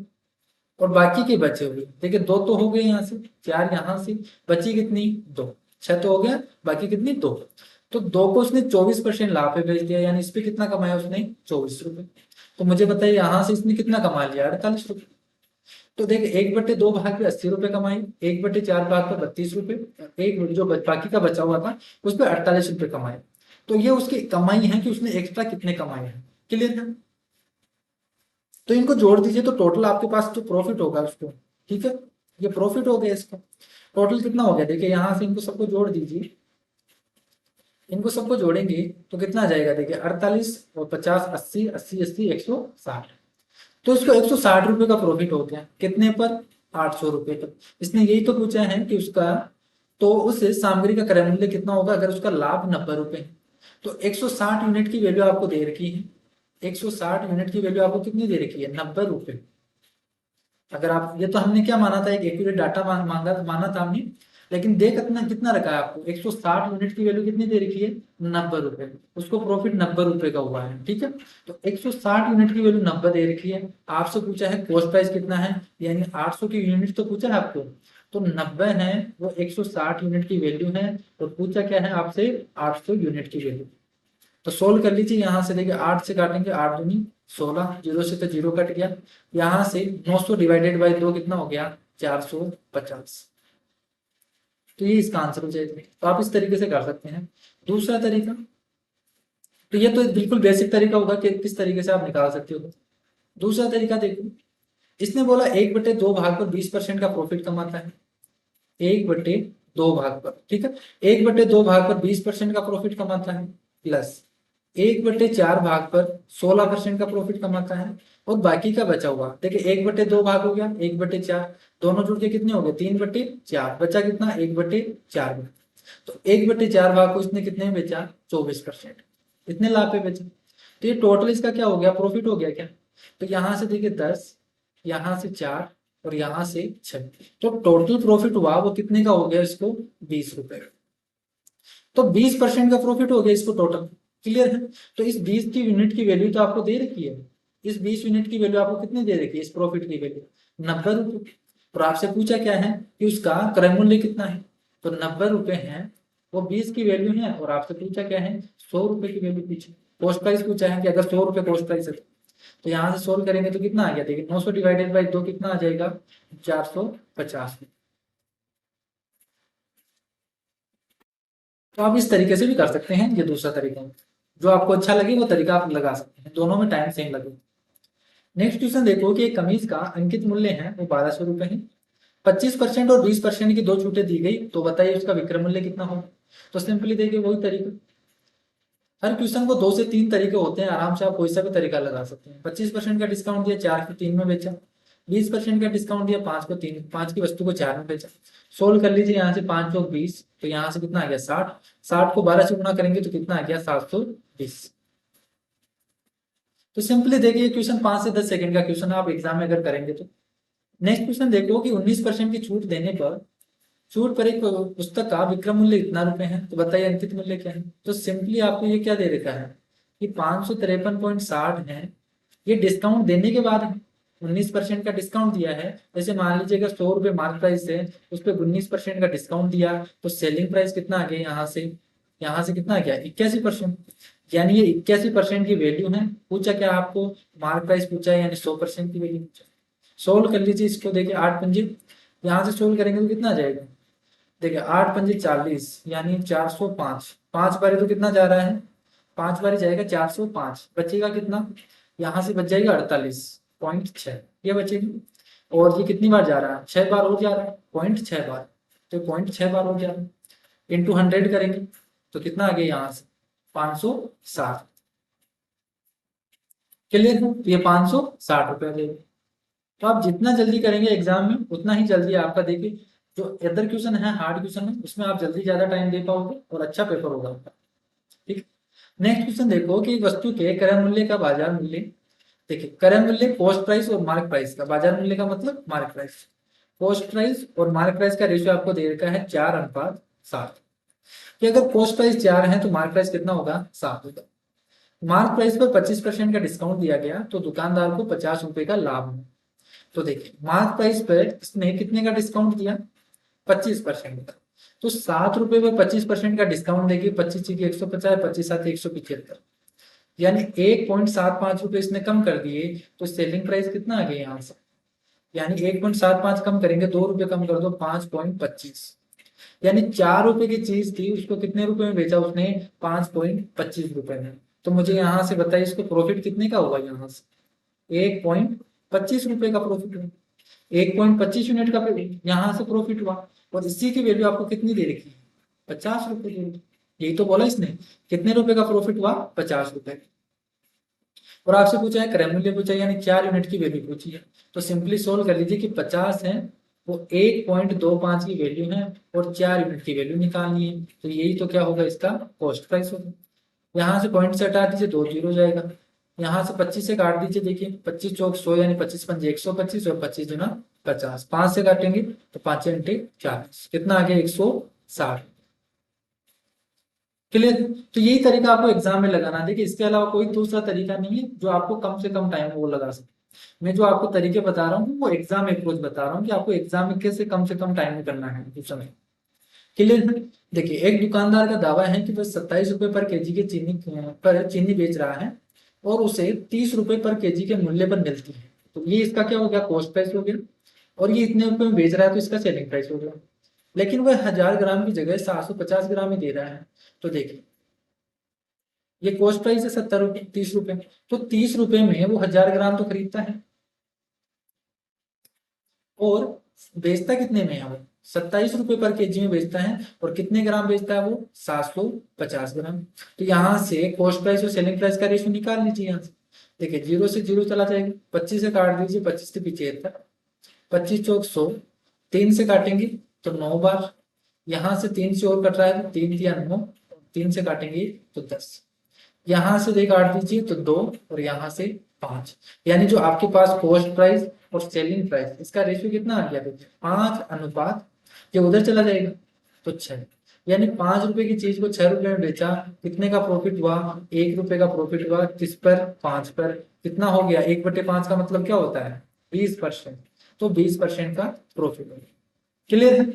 और बाकी के बचे हुए देखिए, दो तो हो गए यहाँ से, चार यहाँ से, बची कितनी, दो, छह तो हो गया, बाकी कितनी, दो। तो दो को उसने 24% लाभ पे बेच दिया, यानी इस पे कितना कमाया उसने, 24 रुपए। तो मुझे बताइए यहाँ से इसने कितना कमा लिया, 48 रुपए। तो देखिए 1/2 भाग पे 80 रुपए कमाए, 1/4 भाग पे 32 रुपए, एक जो बाकी का बचा हुआ था उस पर 48 रुपए कमाए। तो ये उसकी कमाई है कि उसने एक्स्ट्रा कितने कमाए हैं। क्लियर है। तो इनको जोड़ दीजिए तो टोटल आपके पास जो प्रॉफिट होगा उसको, ठीक है, ये प्रॉफिट हो गया इसका। टोटल कितना हो गया, देखिए यहां से इनको सबको जोड़ दीजिए, इनको सबको जोड़ेंगे तो कितना आ जाएगा, देखिए 48 और 50, 80, 80, 80, 160। तो इसको 160 रुपए का प्रॉफिट हो गया, कितने पर, 800 रुपए पर। इसने यही तो पूछा है कि उसका, तो उस सामग्री का क्रय मूल्य कितना होगा अगर उसका लाभ 90 रुपए है। तो 160 यूनिट की वैल्यू आपको दे रखी है, 160 यूनिट की वैल्यू आपको कितनी दे रखी है, 90 रुपए। अगर आप, ये तो हमने क्या माना था, एक एक्यूरेट डाटा मांगा माना था हमने, लेकिन दे कितना कितना रखा है आपको, 160 यूनिट की वैल्यू कितनी दे रखी है, 90 रुपए। उसको प्रॉफिट 90 रुपए का हुआ है, ठीक है। तो 160 यूनिट की वैल्यू 90 दे रखी है, आपसे पूछा है कॉस्ट प्राइस कितना है, यानी 800 की यूनिट तो पूछा है आपको, तो 90 है वो 160 यूनिट की वैल्यू है, तो पूछा क्या है आपसे, 800 यूनिट की वैल्यू। तो सोल्व कर लीजिए, यहाँ से देखिए 8 से काटेंगे, 8 दूनी 16, जीरो से तो जीरो कट गया, यहाँ से 900 डिवाइडेड बाई 2 कितना हो गया, 450। तो ये इसका आंसर हो जाएगा। तो आप इस तरीके से कर सकते हैं। दूसरा तरीका, तो ये तो बिल्कुल बेसिक तरीका होगा कि किस तरीके से आप निकाल सकते हो। दूसरा तरीका देखो, इसने बोला 1/2 भाग पर 20% का प्रॉफिट कमाता है, 1/2 भाग पर, ठीक है, 1/2 भाग पर 20% का प्रॉफिट कमाता है, प्लस 1/4 भाग पर 16% का प्रॉफिट कमाता है, और बाकी का बचा हुआ देखिए 1/2 भाग हो गया, 1/4, दोनों जुड़ के कितने हो गए, 3/4, बचा कितना, 1/4। तो 1/4 भाग को इसने कितने में बेचा, 24%, इतने लाभ पे बेचा। तो ये टोटल इसका क्या हो गया, प्रॉफिट हो गया क्या। तो यहां से देखिए 10, यहां से 4 और यहां से 6, तो टोटल प्रॉफिट हुआ वो कितने का हो गया, इसको 20 रुपए। तो 20% का प्रॉफिट हो गया इसको टोटल। क्लियर है। तो इस 20 की यूनिट की वैल्यू तो आपको दे रखी है, इस 20 यूनिट की वैल्यू आपको कितनी दे रखी है, इस प्रॉफिट की वैल्यू 90 रुपए। और आपसे पूछा क्या है कि उसका क्रय मूल्य कितना है, तो 90 रुपए है, वो 20 की वैल्यू है, और आपसे पूछा क्या है, 100 रुपए की वैल्यू पूछी, कॉस्ट प्राइस पूछा है कि अगर 100 रुपए कॉस्ट प्राइस है तो यहाँ से सोल्व करेंगे तो कितना आ गया, देखिए 900 डिवाइडेड बाई 2 कितना आ जाएगा, 450। तो आप इस तरीके से भी कर सकते हैं, ये दूसरा तरीका है। जो आपको अच्छा लगे वो तरीका आप लगा सकते हैं, दोनों में टाइम सेम लगे। नेक्स्ट क्वेश्चन देखो कि एक कमीज का अंकित मूल्य है वो 1200 रुपए है, 25% और 20% की दो छूटें दी गई, तो बताइए उसका विक्रय मूल्य कितना होगा। तो सिंपली देखिए वही तरीका, हर क्वेश्चन को 2 से 3 तरीके होते हैं, आराम से आप कोई सा भी तरीका लगा सकते हैं। 25% का डिस्काउंट दिया, 4 को 3 में बेचा, 20% का डिस्काउंट दिया, 5 को 3, 5 की वस्तु को 4 में बेचा। सोल्व कर लीजिए, यहाँ से 5 और 20, तो यहाँ से कितना आ गया, 60, 60 को 12 से गुणा करेंगे तो कितना आ गया, 720। तो सिंपली देखिए क्वेश्चन 5 से 10 सेकंड का क्वेश्चन, आप एग्जाम में अगर करेंगे तो। नेक्स्ट क्वेश्चन देखो कि 19% की छूट देने पर, छूट पर एक पुस्तक का विक्रय मूल्य इतना रुपए है, तो बताइए अंकित मूल्य क्या है। तो सिंपली आपको ये क्या दे रखा है, कि 553.60 है, ये डिस्काउंट देने के बाद है। 19% का डिस्काउंट दिया है। जैसे मान लीजिए अगर 100 रुपये मार्क प्राइस है, उस पर 19% का डिस्काउंट दिया, तो सेलिंग प्राइस कितना आ गया यहाँ से कितना आ गया 81%। यानी ये 81% की वैल्यू है। पूछा क्या आपको, मार्क प्राइस पूछा है, यानी 100% की वैल्यू पूछा। सोल्व कर लीजिए इसको, देखिए 8 पंजे, यहाँ से सोल्व करेंगे तो कितना आ जाएगा, देखिए 8 पंजे 40, यानी 405। 5 बारी तो कितना जा रहा है, 5 बारी जाएगा 405, बचेगा कितना, यहाँ से बच जाएगा 48.6, ये बचेगी। और ये कितनी बार जा रहा है, 6 बार हो जा रहा है, 0.6 बार, तो 0.6 बार हो जा रहा है। इंटू 100 करेंगे तो कितना आ गया यहाँ से 560। क्लियर है, तो ये 560 रुपया देगा। तो आप जितना जल्दी करेंगे एग्जाम में, उतना ही जल्दी आपका देखिए जो अदर क्वेश्चन है, हार्ड क्वेश्चन है, उसमें आप जल्दी ज्यादा टाइम दे पाओगे और अच्छा पेपर होगा आपका। ठीक। नेक्स्ट क्वेश्चन देखो कि वस्तु के क्रय मूल्य का बाजार मूल्य, देखिए क्रय मूल्य कॉस्ट प्राइस और मार्क प्राइस का, बाजार मूल्य का मतलब मार्क प्राइस। कॉस्ट प्राइस और मार्क प्राइस का रेशियो आपको दे रखा है 4:7। कि अगर कॉस्ट प्राइस 4 है तो मार्क प्राइस कितना होगा, 7 होगा। मार्क प्राइस पर 25% का डिस्काउंट दिया गया तो दुकानदार को 50 रुपए का लाभ हुआ। तो देखिए मार्क प्राइस पर इसने कितने का डिस्काउंट दिया, 25% का। तो 7 रुपए पर 25% का डिस्काउंट देगी, 25 की 150, 25 साथ 175, यानी 1.75 रुपए इसने कम कर दिए। तो सेलिंग प्राइस कितना आ गया यहाँ से, यानी 1.75 कम करेंगे, 2 रुपए कम कर दो, 5.25, यानी 4 रुपए की चीज थी, उसको कितने रुपए में बेचा उसने, 5.25 रुपए में। तो मुझे यहाँ से बताइए इसको प्रॉफिट कितने का होगा, यहाँ से 1.25 रुपए का प्रॉफिट हुआ। 1.25 यूनिट का यहाँ से प्रॉफिट हुआ। और इसी की वैल्यू आपको कितनी दे रखी है, 50 रुपए दे रखी। यही तो बोला इसने, कितने रुपए का प्रॉफिट हुआ, 50 रुपए। और आपसे पूछा है क्रय मूल्य पूछा है, यानी 4 यूनिट की वैल्यू पूछी है। तो सिंपली सोल्व कर लीजिए कि 50 है, वो 1.25 की वैल्यू है, और 4 यूनिट की वैल्यू निकालनी है। तो यही तो क्या होगा, इसका कॉस्ट प्राइस होगा। यहाँ से पॉइंट से हटा दीजिए, 2 जीरो जाएगा। यहाँ से 25 से काट दीजिए, देखिए 25 चौक 100, यानी 25 पंजे 125, और 25 दुना 50। 5 से काटेंगे तो 5 इंटे 40, कितना आ गया 160। क्लियर। तो यही तरीका आपको एग्जाम में लगाना है। देखिए इसके अलावा कोई दूसरा तरीका नहीं है जो आपको कम से कम टाइम में वो लगा सके। मैं जो आपको तरीके बता रहा हूँ वो एग्जाम अप्रोच बता रहा हूँ कि आपको एग्जाम में कैसे कम से कम टाइम में करना है क्वेश्चन। क्लियर है। देखिए एक दुकानदार का दावा है कि वह 27 रुपए पर केजी के चीनी बेच रहा है और उसे 30 रुपए पर केजी के मूल्य पर मिलती है। तो ये इसका क्या हो गया, कॉस्ट प्राइस हो गया। और ये इतने रुपए में बेच रहा है तो इसका सेलिंग प्राइस हो गया। लेकिन वह 1000 ग्राम की जगह 750 ग्राम ही दे रहा है। तो देखिए ये कॉस्ट प्राइस है 70 रुपए, 30 रुपए। तो 30 रुपए में वो 1000 ग्राम तो खरीदता है, और बेचता कितने में है वो, 27 रुपए पर केजी में बेचता है। और कितने ग्राम बेचता है वो, 750 ग्राम। तो यहाँ से कॉस्ट प्राइस और सेलिंग प्राइस का रेशियो निकाल लीजिए। यहाँ से देखिए 0 से 0 चला जाएगा, 25 से काट दीजिए, 25 से 75, 25 चौक 100, 3 से काटेंगे तो 9 बार, यहाँ से 3 से और कट रहा है तो 3 या 9, 3 से काटेंगे तो 10, यहाँ से काट दीजिए तो 2, और यहाँ से 5। यानी जो आपके पास कॉस्ट प्राइस और सेलिंग प्राइस, इसका रेशियो कितना आ गया, 5:, ये उधर चला जाएगा तो 6। यानी 5 रुपए की चीज को 6 रुपए में बेचा, कितने का प्रॉफिट हुआ, 1 रुपए का प्रॉफिट हुआ। किस पर, 5 पर। कितना हो गया, 1/5 का मतलब क्या होता है, 20%। तो 20% का प्रॉफिट होगा। क्लियर है।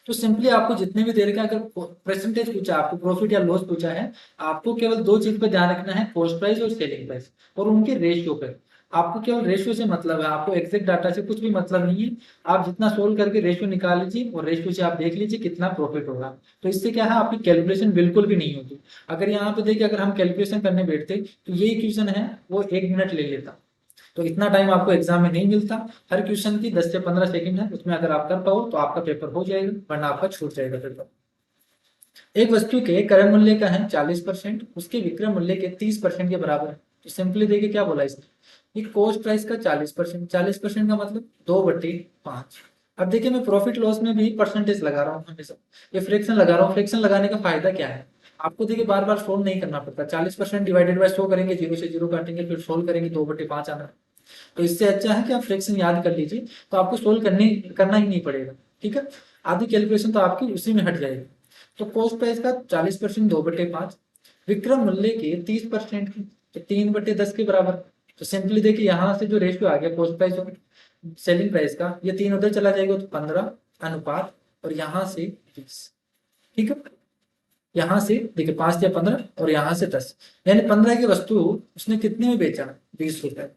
तो सिंपली आपको जितने भी देर का अगर परसेंटेज पूछा, आपको प्रॉफिट या लॉस पूछा है, आपको केवल 2 चीज पे ध्यान रखना है, कॉस्ट प्राइस और सेलिंग प्राइस, और उनके रेशियो पे। आपको केवल रेशियो से मतलब है, आपको एग्जैक्ट डाटा से कुछ भी मतलब नहीं है। आप जितना सोल्व करके रेशियो निकाल लीजिए, और रेशियो से आप देख लीजिए कितना प्रॉफिट होगा। तो इससे क्या है, आपकी कैलकुलेशन बिल्कुल भी नहीं होगी। अगर यहाँ पे देखिए, अगर हम कैलकुलेशन करने बैठते तो ये क्वेश्चन है वो 1 मिनट ले लेता। तो इतना टाइम आपको एग्जाम में नहीं मिलता। हर क्वेश्चन की 10 से 15 सेकंड है, उसमें अगर आप कर पाओ तो आपका पेपर हो जाएगा, वरना आपका छूट जाएगा पेपर। एक वस्तु के क्रय मूल्य का है 40%, उसके विक्रय मूल्य के 30% के बराबर है। तो सिंपली देखिए क्या बोला इसने, ये कॉस्ट प्राइस का 40%, 40% का मतलब 2/5। अब देखिए मैं प्रॉफिट लॉस में भी परसेंटेज लगा रहा हूँ हमेशा, ये फ्रैक्शन लगा रहा हूँ। फ्रैक्शन लगाने का फायदा क्या है, आपको देखिए बार बार सोल्व नहीं करना पड़ता। 40% डिवाइडेड बाय 100 करेंगे, 0 से 0 काटेंगे, फिर सोल्व करेंगे, 2/5 आना। तो इससे अच्छा है कि आप फ्रैक्शन याद कर लीजिए, तो आपको सोल्व करना ही नहीं पड़ेगा। ठीक है, आधी कैलकुलेशन तो आपकी उसी में हट जाएगी। तो कॉस्ट प्राइस का 40% 2/5, विक्रय मूल्य के 30% की, तो 3/10 के बराबर। तो सिंपली देखिए यहाँ से जो रेशियो आ गया कॉस्ट प्राइस और सेलिंग प्राइस का, ये 3 उधर चला जाएगा तो 15 अनुपात, और यहाँ से 20। ठीक है, यहाँ से देखिए 5 या 15 और यहाँ से 10, यानी 15 की वस्तु उसने कितने में बेचा, 20 रुपए।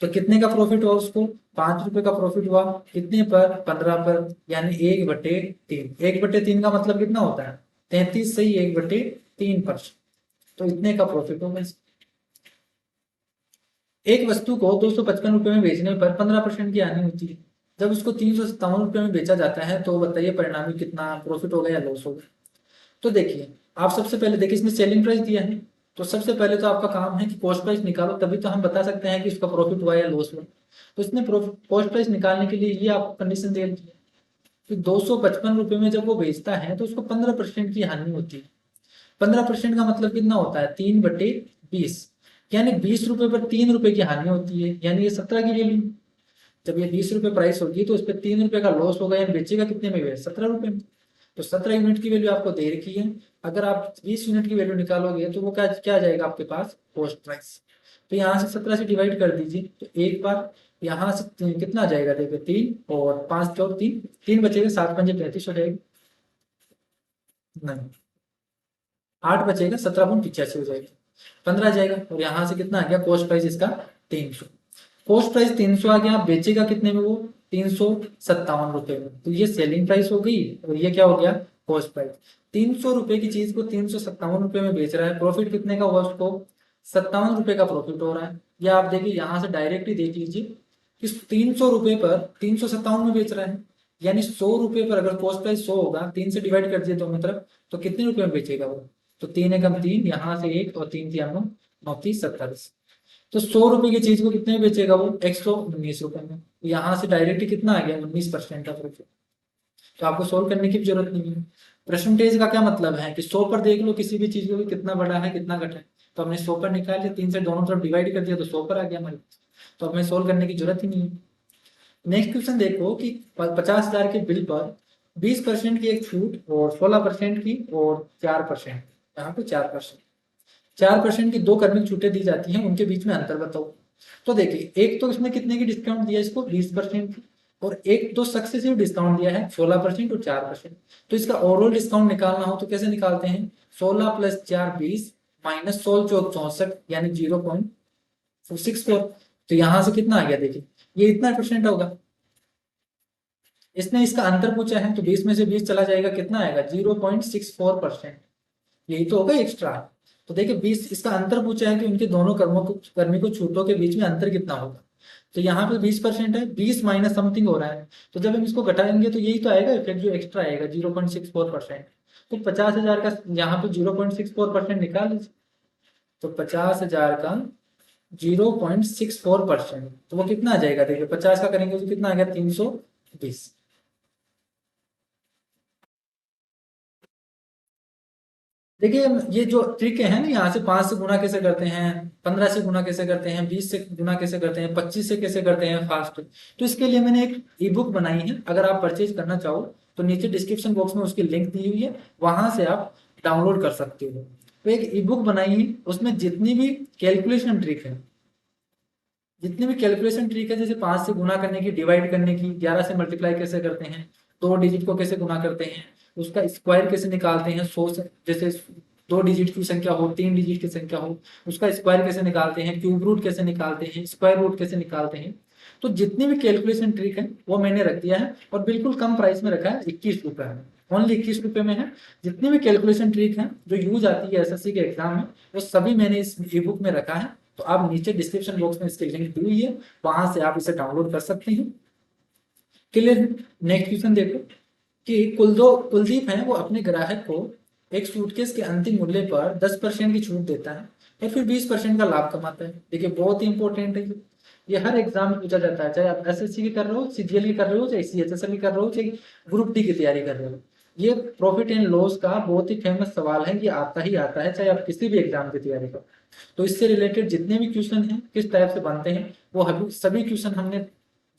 तो कितने का प्रॉफिट हुआ उसको, 5 रुपए का प्रॉफिट हुआ। कितने पर, 15 पर, यानी 1/3। 1/3 का मतलब कितना होता है, 33 से ही 1/3%। तो इतने का प्रॉफिट होगा। एक वस्तु को 255 रुपए में बेचने पर 15% की हानि होती है। जब उसको 357 रुपए में बेचा जाता है तो बताइए परिणामी कितना प्रॉफिट होगा या लॉस होगा। तो देखिए, आप सबसे पहले देखिए इसमें सेलिंग प्राइस दिया है, तो सबसे पहले तो आपका काम है कि कॉस्ट प्राइस निकालो, तभी तो हम बता सकते हैं कि इसका प्रॉफिट हुआ या लॉस हुआ। तो इसने कॉस्ट प्राइस निकालने के लिए ये आपको कंडीशन दे दी है कि 255 रुपए में जब वो बेचता है तो उसको 15% की हानि होती है। 15% का मतलब कितना होता है, 3/20, यानी 20 रुपए पर 3 रुपए की हानि होती है, यानी ये 17 की वैल्यू। जब ये 20 रुपए प्राइस होगी तो उस पर 3 रुपए का लॉस होगा, यानी बेचेगा कितने में, 17 रुपए में। तो 17 यूनिट की वैल्यू आपको दे रखी है। अगर आप 20 यूनिट की वैल्यू निकालोगे तो वो क्या क्या जाएगा आपके पास, कॉस्ट प्राइस। तो यहाँ से 17 से डिवाइड कर दीजिए, तो एक बार यहाँ से कितना आ जाएगा, देखिए 3 और 5 और 3, 3 बचेगा, 7×5 = 35 हो जाएगी, नहीं 8 बचेगा, 17×85 हो जाएगी, 15 जाएगा। और यहाँ से कितना आ गया कॉस्ट प्राइस इसका, 300। कॉस्ट प्राइस 300 आ गया, बेचेगा कितने में वो, 357 रुपए में। तो ये सेलिंग प्राइस हो गई और ये क्या हो गया, कॉस्ट प्राइस। 300 रुपए की चीज को 357 रुपए में बेच रहा है, प्रॉफिट कितने का हुआ उसको, 57 रुपए का प्रॉफिट हो रहा है। या आप देखिए यहाँ से डायरेक्ट ही देख लीजिए कि 300 रुपए पर 357 में बेच रहा है, यानी 100 रुपए पर अगर कॉस्ट प्राइस 100 होगा, 3 से डिवाइड कर दिए दोनों तरफ, तो कितने रुपए में बेचेगा वो। तो 3 × 3, यहाँ से 1 और 3×3 = 9, 30 तो 100 रुपए की चीज को कितने में बेचेगा वो, 119 रुपए में। तो यहाँ से डायरेक्ट कितना आ गया, 19% का प्रॉफिट। तो आपको सोल्व करने की भी जरूरत नहीं है। परसेंटेज का क्या मतलब है कि 100 पर देख लो किसी भी चीज को कि कितना बड़ा है कितना घटा है। तो हमने 100 पर निकाल लिया, 3 से दोनों तरफ डिवाइड कर दिया तो 100 पर आ गया हमारे पास। तो हमें सोल्व करने की जरूरत ही नहीं है। नेक्स्ट क्वेश्चन देखो कि 50,000 के बिल पर 20% की एक छूट और 16% की और 4%, यहाँ पे 4%, 4% की 2 क्रमिक छूटें दी जाती हैं, उनके बीच में अंतर बताओ। तो देखिए, एक तो इसमें कितने की डिस्काउंट दिया इसको, 20% की, और एक तो सक्सेसिव डिस्काउंट दिया है 16% और 4%। तो इसका ओवरऑल डिस्काउंट निकालना हो तो कैसे निकालते हैं, 16 + 4 20 माइनस 16 चौक 64, यानी 0.64। तो यहां से कितना आ गया, देखिए ये इतना परसेंट होगा। इसने इसका अंतर पूछा है तो 20 में से 20 चला जाएगा, कितना आएगा, 0.64%। यही तो होगा एक्स्ट्रा। तो देखिए 20 इसका अंतर पूछा है कि उनके दोनों कर्मी को छूटों के बीच में अंतर कितना होगा। तो यहाँ पे 20% है, 20 माइनस समथिंग हो रहा है, तो जब हम इसको घटाएंगे तो यही तो आएगा इफेक्ट, जो एक्स्ट्रा आएगा 0.64%। तो 50,000 का यहाँ पे 0.64% निकाल लीजिए। तो 50,000 का 0.64%, तो वो कितना आ जाएगा, देखिए 50 का करेंगे तो कितना आ गया, 320। देखिए ये जो ट्रिक है ना, यहाँ से 5 से गुना कैसे करते हैं, 15 से गुना कैसे करते हैं, 20 से गुना कैसे करते हैं, 25 से कैसे करते हैं फास्ट, तो इसके लिए मैंने एक ई बुक बनाई है। अगर आप परचेज करना चाहो तो नीचे डिस्क्रिप्शन बॉक्स में उसकी लिंक दी हुई है, वहां से आप डाउनलोड कर सकते हो। तो एक ई बुक बनाई है, उसमें जितनी भी कैलकुलेशन ट्रिक है, जितनी भी कैलकुलेशन ट्रिक है, जैसे 5 से गुना करने की, डिवाइड करने की, 11 से मल्टीप्लाई कैसे करते हैं, 2 डिजिट को कैसे गुना करते हैं, उसका स्क्वायर कैसे निकालते हैं, 100 से जैसे 2 डिजिट की संख्या हो, 3 डिजिट की संख्या हो, उसका स्क्वायर कैसे निकालते हैं, क्यूब रूट कैसे निकालते हैं, स्क्वायर रूट कैसे निकालते हैं। तो जितनी भी कैलकुलेशन ट्रिक है वो मैंने रख दिया है, और बिल्कुल कम प्राइस में रखा है, 21 रुपए में, ओनली 21 रुपए में है। जितनी भी कैलकुलेशन ट्रिक है जो यूज आती है एसएससी के एग्जाम में, वो सभी मैंने इस ई बुक में रखा है। तो आप नीचे डिस्क्रिप्शन बॉक्स में इसकी लिंक दी हुई है, वहां से आप इसे डाउनलोड कर सकते हैं। क्लियर। नेक्स्ट क्वेश्चन देखो कि कुलदीप है, वो अपने ग्राहक को एक सूटकेस के अंतिम मूल्य पर 10% की छूट देता है और फिर 20% का लाभ कमाता है। देखिए बहुत ही इंपॉर्टेंट है ये हर एग्जाम में पूछा जाता है, चाहे आप एसएससी की कर रहे हो, सीजीएल की कर रहे हो, चाहे सीएचएसएल की कर रहे हो, चाहे ग्रुप डी की तैयारी कर रहे हो। ये प्रॉफिट एंड लॉस का बहुत ही फेमस सवाल है, ये आता ही आता है, चाहे आप किसी भी एग्जाम की तैयारी करो। तो इससे रिलेटेड जितने भी क्वेश्चन हैं किस टाइप से बनते हैं, वो सभी क्वेश्चन हमने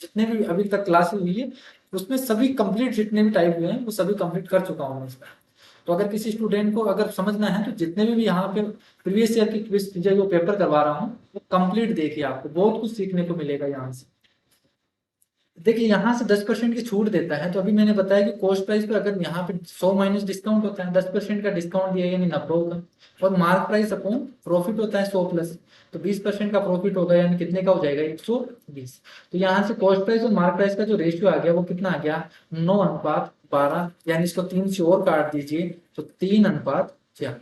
जितने भी अभी तक क्लास हुई है उसमें सभी कंप्लीट, जितने भी टाइप हुए हैं वो सभी कंप्लीट कर चुका हूँ मैं इसका। तो अगर किसी स्टूडेंट को अगर समझना है तो जितने भी यहाँ पे प्रीवियस ईयर की क्विज जो पेपर करवा रहा हूँ वो कंप्लीट देखिए, आपको बहुत कुछ सीखने को मिलेगा यहाँ से। देखिए यहाँ से 10% की छूट देता है, तो अभी मैंने बताया कि कॉस्ट प्राइस पे अगर यहाँ पे 100 माइनस डिस्काउंट होता है, 10% का डिस्काउंट दिया यानी 90 होगा, और मार्क प्राइस अपॉन प्रॉफिट होता है 100 प्लस, तो 20% का प्रॉफिट होगा यानी कितने का हो जाएगा 120। तो यहाँ से कॉस्ट प्राइस और मार्क प्राइस का जो रेशियो आ गया वो कितना आ गया 9:12, यानी इसको 3 से और काट दीजिए तो 3:4।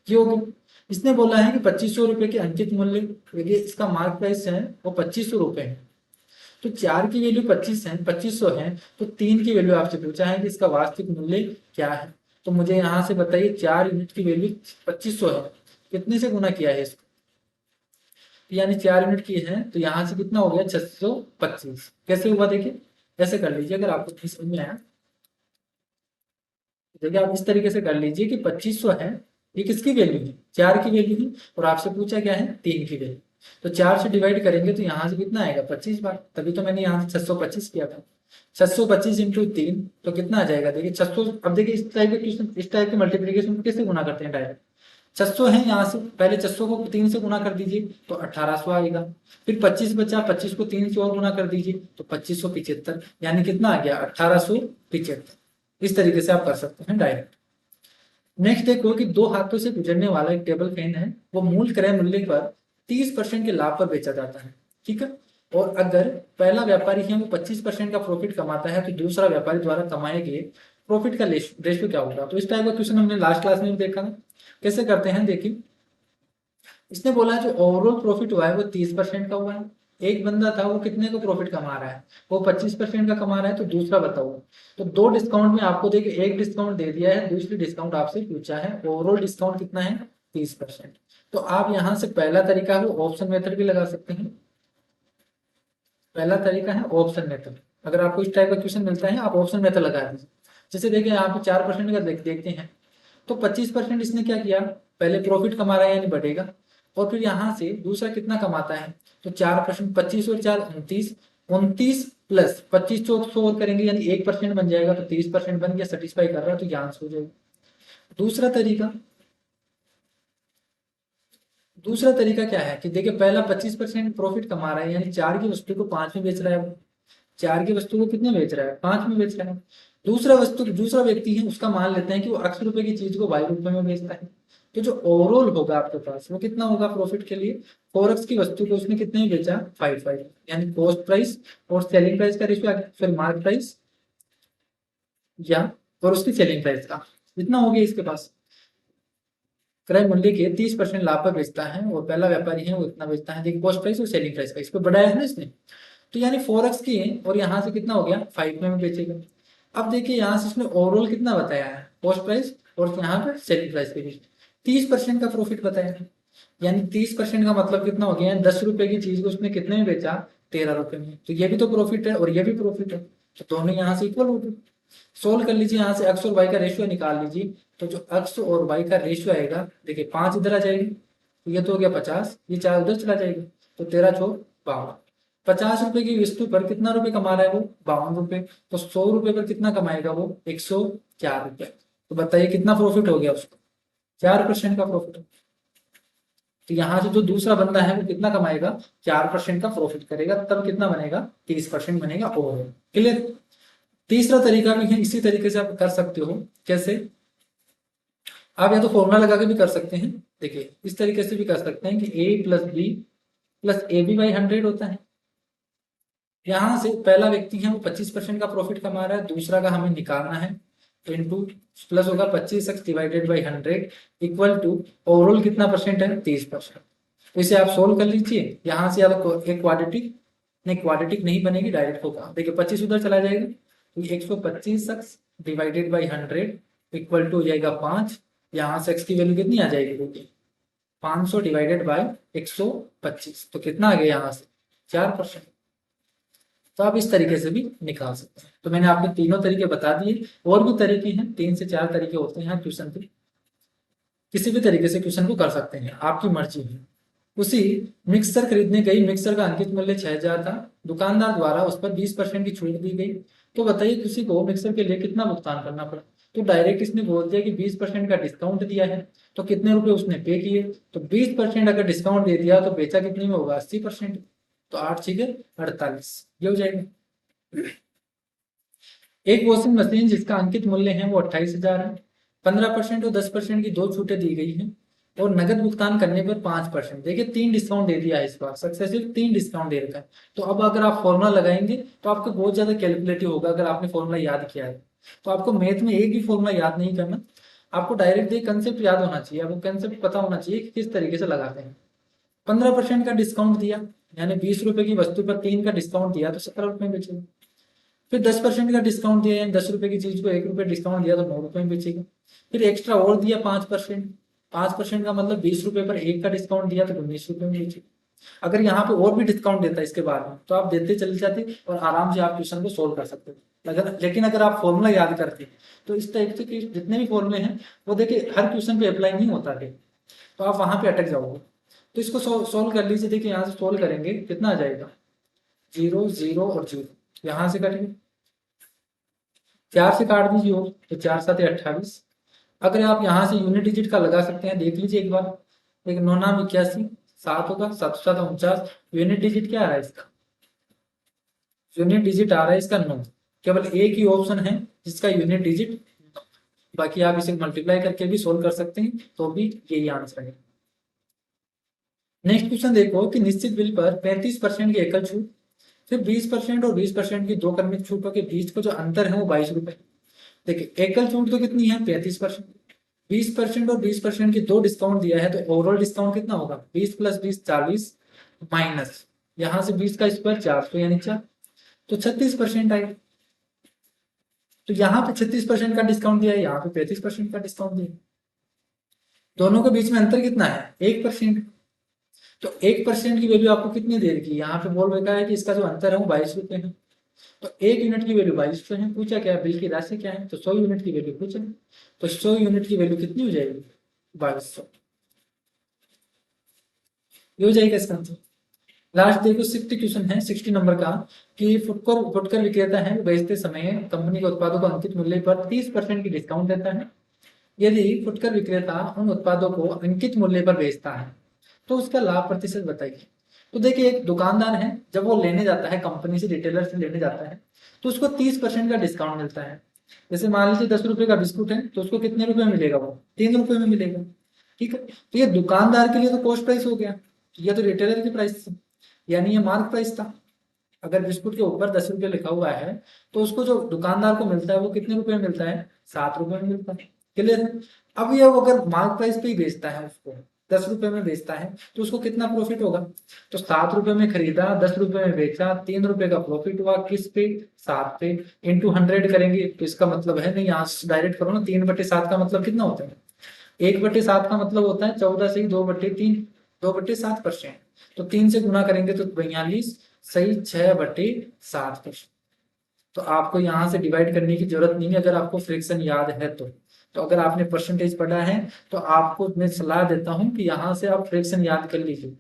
क्यों? इसने बोला है कि 2500 रुपए के अंकित मूल्य, देखिए इसका मार्क प्राइस है वो 2500 रुपए है, तो 4 की वैल्यू 25 है, 2500 है, तो 3 की वैल्यू आपसे पूछा है कि इसका वास्तविक मूल्य क्या है। तो मुझे यहाँ से बताइए 4 यूनिट की वैल्यू 2500 है, कितने से गुना किया है इसको, यानी 4 यूनिट की है तो यहाँ से कितना हो गया 625। कैसे हुआ देखिए, ऐसे कर लीजिए अगर आपको नहीं समझ में आया। देखिए आप इस तरीके से कर लीजिए कि 2500 है, ये किसकी वैल्यू है 4 की वैल्यू है, और आपसे पूछा क्या है 3 की वैल्यू, तो 4 से डिवाइड करेंगे तो यहाँ से कितना आएगा 25 बार, तभी तो मैंने यहाँ से 625 किया था। 625 इंटू 3 तो कितना आ जाएगा, देखिए 600। अब देखिए इस टाइप के क्वेश्चन, इस टाइप के मल्टीप्लीकेशन कैसे गुना करते हैं डायरेक्ट, 600 है यहाँ से पहले 600 को 3 से गुना कर दीजिए तो 1800 आएगा, फिर 25 बचा, 25 को 3 से और गुना कर दीजिए तो 2575, यानी कितना आ गया 1875। इस तरीके से आप कर सकते हैं डायरेक्ट। नेक्स्ट देखो कि 2 हाथों से गुजरने वाला एक टेबल फैन है, वो मूल क्रय मूल्य पर 30% के लाभ पर बेचा जाता है, ठीक है। और अगर पहला व्यापारी है वो 25% का प्रॉफिट कमाता है, तो दूसरा व्यापारी द्वारा कमाए गए प्रॉफिट का रेशियो क्या होगा। तो इस टाइप का क्वेश्चन हमने लास्ट क्लास में भी देखा था, कैसे करते हैं देखिए। इसने बोला जो ओवरऑल प्रॉफिट हुआ है वो 30% का हुआ है, एक बंदा था वो कितने को प्रॉफिट कमा रहा है, वो 25% का कमा रहा है, तो दूसरा बताओ। तो 2 डिस्काउंट में आपको देखिए एक डिस्काउंट दे दिया है, दूसरी डिस्काउंट आपसे पूछा है, ओवरऑल डिस्काउंट कितना है 30%। तो आप यहाँ से पहला तरीका है वो ऑप्शन मेथड भी लगा सकते हैं। पहला तरीका है ऑप्शन मेथड, अगर आपको इस टाइप का क्वेश्चन मिलता है आप ऑप्शन मेथड लगा दीजिए। जैसे देखिए यहाँ पे 4% का देखते हैं, तो 25% इसने क्या किया, पहले प्रॉफिट कमा रहा है यानी बढ़ेगा, और फिर यहाँ से दूसरा कितना कमाता है, तो 4%, 25 और 4 29, 29 प्लस 25 100 और करेंगे यानी 1% बन जाएगा, तो 30% बन गया, सेटिस्फाई कर रहा है, तो ये आंसर हो जाएगा। दूसरा तरीका क्या है कि देखिए पहला 25% प्रॉफिट कमा रहा है, यानी 4 की वस्तु को 5 में बेच रहा है, 4 की वस्तु को कितने बेच रहा है 5 में बेच रहा है। दूसरा व्यक्ति है, उसका मान लेते हैं कि वो 80 रुपए की चीज को 22 रुपए में बेचता है, तो जो ओवरऑल होगा आपके पास वो कितना होगा प्रॉफिट के लिए, 4x की वस्तु को उसने कितने में बेचा 5, यानी कॉस्ट प्राइस और सेलिंग प्राइस का रेशियो आ गया, फिर मार्क प्राइस या और उसकी सेलिंग प्राइस का इतना हो गया। इसके पास क्रय मूल्य के 30% लाभ पर बेचता है, और पहला व्यापारी है वो इतना बेचता है, देखिए कॉस्ट प्राइस और सेलिंग प्राइस का इस पर बढ़ाया है ना इसने, तो यानी 4x की है और यहाँ से कितना हो गया 5 में बेचेगा। अब देखिए यहाँ से इसने ओवरऑल कितना बताया है कॉस्ट प्राइस और यहाँ पे सेलिंग प्राइस के बीच 30% का प्रॉफिट बताया है, यानी 30% का मतलब कितना हो गया 10 रुपए की चीज को उसने कितने में बेचा 13 रुपए में, तो ये भी तो प्रॉफिट है और ये भी प्रॉफिट है, तो दोनों यहाँ से इक्वल हो गए। सोल्व कर लीजिए, यहाँ से x और y का रेशियो निकाल लीजिए, तो जो x और y का रेशियो आएगा देखिए 5 इधर आ जाएगी, तो ये तो हो गया 50, ये 4 उधर चला जाएगा, तो 13 4 52। 50 रुपए की वस्तु पर कितना रुपए कमा रहा है वो 52 रुपए, तो 100 रुपए पर कितना कमाएगा वो 104 रुपए। तो बताइए कितना प्रॉफिट हो गया उसको, 4% का प्रॉफिट। तो यहाँ से जो दूसरा बंदा है वो कितना कमाएगा 4% का प्रॉफिट करेगा, तब कितना बनेगा 30% बनेगा ओवरऑल। क्लियर। तीसरा तरीका भी है, इसी तरीके से आप कर सकते हो। कैसे, आप या तो फॉर्मूला लगा के भी कर सकते हैं, देखिए इस तरीके से भी कर सकते हैं कि a plus B plus A B by 100 होता है। यहाँ से पहला व्यक्ति है वो 25% का प्रॉफिट कमा रहा है, दूसरा का हमें निकालना है, तो इंटू प्लस होगा 25x divided by 100 equal to overall कितना परसेंट है 30%। तो इसे आप सोल्व कर लीजिए, यहाँ से आपको एक क्वाड्रेटिक नहीं बनेगी, डायरेक्ट होगा। देखिए 25 उधर चला जाएगा, तो 125x divided by 100 equal to हो जाएगा 5, यहाँ से x की वैल्यू कितनी आ जाएगी देखिए 500 डिवाइडेड बाई 125, तो कितना आ गया यहाँ से 4%। तो आप इस तरीके से भी निकाल सकते हैं। तो मैंने आपको तीनों तरीके बता दिए, और भी तरीके हैं, 3 से 4 तरीके होते हैं क्वेश्चन के, किसी भी तरीके से क्वेश्चन को कर सकते हैं, आपकी मर्जी है। उसी मिक्सर खरीदने गई, मिक्सर का अंकित मूल्य 6000 था, दुकानदार द्वारा उस पर 20% की छूट दी गई, तो बताइए किसी को मिक्सर के लिए कितना भुगतान करना पड़ा। तो डायरेक्ट इसने बोल दिया कि 20% का डिस्काउंट दिया है, तो कितने रुपए उसने पे किए, तो 20% अगर डिस्काउंट दे दिया तो बेचा कितने में होगा, 80%। तो 8×6 = 48, ये हो जाएगा। एक वॉशिंग मशीन जिसका अंकित मूल्य है वो 28,000 है, 15% और 10% की दो छूटें दी गई हैं, और नगद भुगतान करने पर 5%। देखिए 3 डिस्काउंट दे दिया है इस बार, सक्सेसिव 3 डिस्काउंट दे रखा है। तो अब अगर आप फॉर्मूला लगाएंगे तो आपको बहुत ज्यादा कैलकुलेटिव होगा। अगर आपने फॉर्मूला याद किया है तो आपको मैथ में एक भी फॉर्मूला याद नहीं करना, आपको डायरेक्ट एक कंसेप्ट याद होना चाहिए, आपको कंसेप्ट पता होना चाहिए कि किस तरीके से लगाते हैं। 15% का डिस्काउंट दिया, यानी 20 रुपए की वस्तु पर 3 का डिस्काउंट दिया तो 17 रुपए में बेचेगा। फिर 10% का डिस्काउंट दिया, यानी 10 रुपए की चीज को 1 रुपए डिस्काउंट दिया तो 9 रुपए में बेचेगा। फिर एक्स्ट्रा और दिया 5%, 5% का मतलब 20 रुपए पर 1 का डिस्काउंट दिया तो 19 रुपए में बेचेगा। अगर यहाँ पे और भी डिस्काउंट देता है इसके बाद में तो आप देते चले जाते और आराम से आप क्वेश्चन को सोल्व कर सकते हो। लेकिन अगर आप फॉर्मूला याद करते तो इस टाइप से जितने भी फॉर्मूले हैं वो देखिए हर क्वेश्चन पे अप्लाई नहीं होता है, तो आप वहां पे अटक जाओगे। तो इसको सोल्व कर लीजिए। देखिए यहाँ से सोल्व करेंगे कितना आ जाएगा, 0 0 और 0, यहाँ से कटेंगे 4 से काट दीजिए हो तो 4×7 = 28। अगर आप यहाँ से यूनिट डिजिट का लगा सकते हैं, देख लीजिए एक बार। एक 9 9 81, 7 होगा, 7 7 49। यूनिट डिजिट क्या आ रहा है इसका, यूनिट डिजिट आ रहा है इसका 9। केवल एक ही ऑप्शन है जिसका यूनिट डिजिट, बाकी आप इसे मल्टीप्लाई करके भी सोल्व कर सकते हैं तो भी यही आंसर है। नेक्स्ट क्वेश्चन देखो कि निश्चित बिल पर 35% की एकल छूट, फिर 20% और 20% की दो क्रमिक छूटों के बीच को जो अंतर है वो 22 रुपए। देखिए एकल छूट तो कितनी है, 35%, 20% और 20% की दो डिस्काउंट दिया है तो ओवरऑल डिस्काउंट कितना होगा, 20 + 20 40, माइनस यहाँ से 20 का स्क्वायर 400 यानी 4, तो 36% आएगा। तो यहाँ पे 36% का डिस्काउंट दिया है, यहाँ पे 35% का डिस्काउंट दिया है, दोनों के बीच में अंतर कितना है, 1%। तो 1% की वैल्यू आपको कितनी दे रखी है, यहाँ पे बोल रखा है कि इसका जो अंतर है वो 22 रुपए है। तो 1 यूनिट की वैल्यू 22 है, पूछा क्या है बिल की राशि क्या है, तो 100 यूनिट की वैल्यू पूछा। तो 100 यूनिट की वैल्यू कितनी हो जाएगी, 2200, ये हो जाएगा इसका आंसर। लास्ट देखो 60 क्वेश्चन है 60 नंबर का, कि फुटकर विक्रेता है बेचते समय कंपनी के उत्पादों को अंकित मूल्य पर 30% की डिस्काउंट देता है। यदि फुटकर विक्रेता उन उत्पादों को अंकित मूल्य पर बेचता है तो उसका लाभ प्रतिशत बताइए। तो देखिए एक दुकानदार है, जब वो लेने जाता है कंपनी से, रिटेलर से लेने जाता है तो उसको 30% का डिस्काउंट मिलता है। जैसे मान लीजिए 10 रुपए का बिस्कुट है तो उसको कितने रुपए में मिलेगा, वो 3 रुपए में मिलेगा। ठीक है, तो ये दुकानदार के लिए तो कॉस्ट प्राइस हो गया, ये तो रिटेलर की प्राइस थी, यानी ये मार्क प्राइस था। अगर बिस्कुट के ऊपर 10 रुपए लिखा हुआ है तो उसको जो दुकानदार को मिलता है वो कितने रुपए में मिलता है, 7 रुपए में मिलता है। क्लियर है। अब ये अगर मार्क प्राइस पे ही बेचता है, उसको 10 रुपए में बेचता है तो उसको कितना प्रॉफिट होगा, तो 7 रुपए में खरीदा, 10 रुपए में बेचा, 3 रुपए का प्रॉफिट हुआ, किस पे, 7 पे। इंटू 100 करेंगे तो इसका मतलब है, नहीं यहाँ डायरेक्ट करो ना, 3/7 का मतलब कितना होता है, 1/7 का मतलब होता है 14 से 2/3, 2/7%। तो 3 से गुना करेंगे तो 42, सही 6/7%। तो आपको यहाँ से डिवाइड करने की जरूरत नहीं है अगर आपको फ्रैक्शन याद है तो अगर आपने परसेंटेज पढ़ा है तो आपको मैं सलाह देता हूँ कि यहाँ से आप फ्रैक्शन याद कर लीजिए।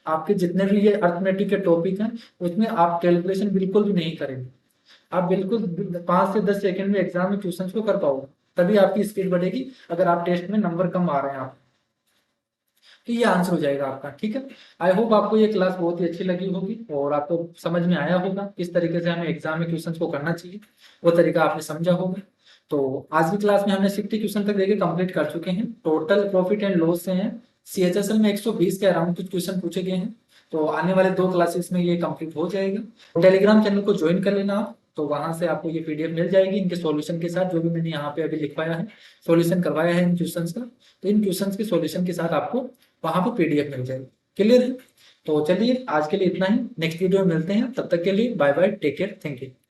आपके जितने भी ये अर्थमेटिक के टॉपिक हैं उसमें आप कैलकुलेशन बिल्कुल भी नहीं करेंगे, आप बिल्कुल 5 से 10 सेकंड में एग्जाम में क्वेश्चन को कर पाओगे, तभी आपकी स्पीड बढ़ेगी। अगर आप टेस्ट में नंबर कम आ रहे हैं आप, तो ये आंसर हो जाएगा आपका। ठीक है, आई होप आपको ये क्लास बहुत ही अच्छी लगी होगी और आपको समझ में आया होगा किस तरीके से हमें एग्जाम में क्वेश्चंस को करना चाहिए, वो तरीका आपने समझा होगा। तो आज की क्लास में हमने 60 क्वेश्चन तक देके कंप्लीट कर चुके हैं। टोटल प्रॉफिट एंड लॉस से हैं, सीएचएसएल में 120 के अराउंड कुछ क्वेश्चन पूछे गए हैं। तो आने वाले 2 क्लासेस में ये कंप्लीट हो जाएगा। टेलीग्राम चैनल को ज्वाइन कर लेना आप, तो वहां से आपको ये पीडीएफ मिल जाएगी इनके सॉल्यूशन के साथ, जो भी मैंने यहाँ पे अभी लिखवाया है, सॉल्यूशन करवाया है इन क्वेश्चंस का। तो इन क्वेश्चंस के सॉल्यूशन के साथ आपको वहां पे पीडीएफ मिल जाएगी। क्लियर है। तो चलिए आज के लिए इतना ही, नेक्स्ट वीडियो में मिलते हैं, तब तक के लिए bye bye, take care, thank you.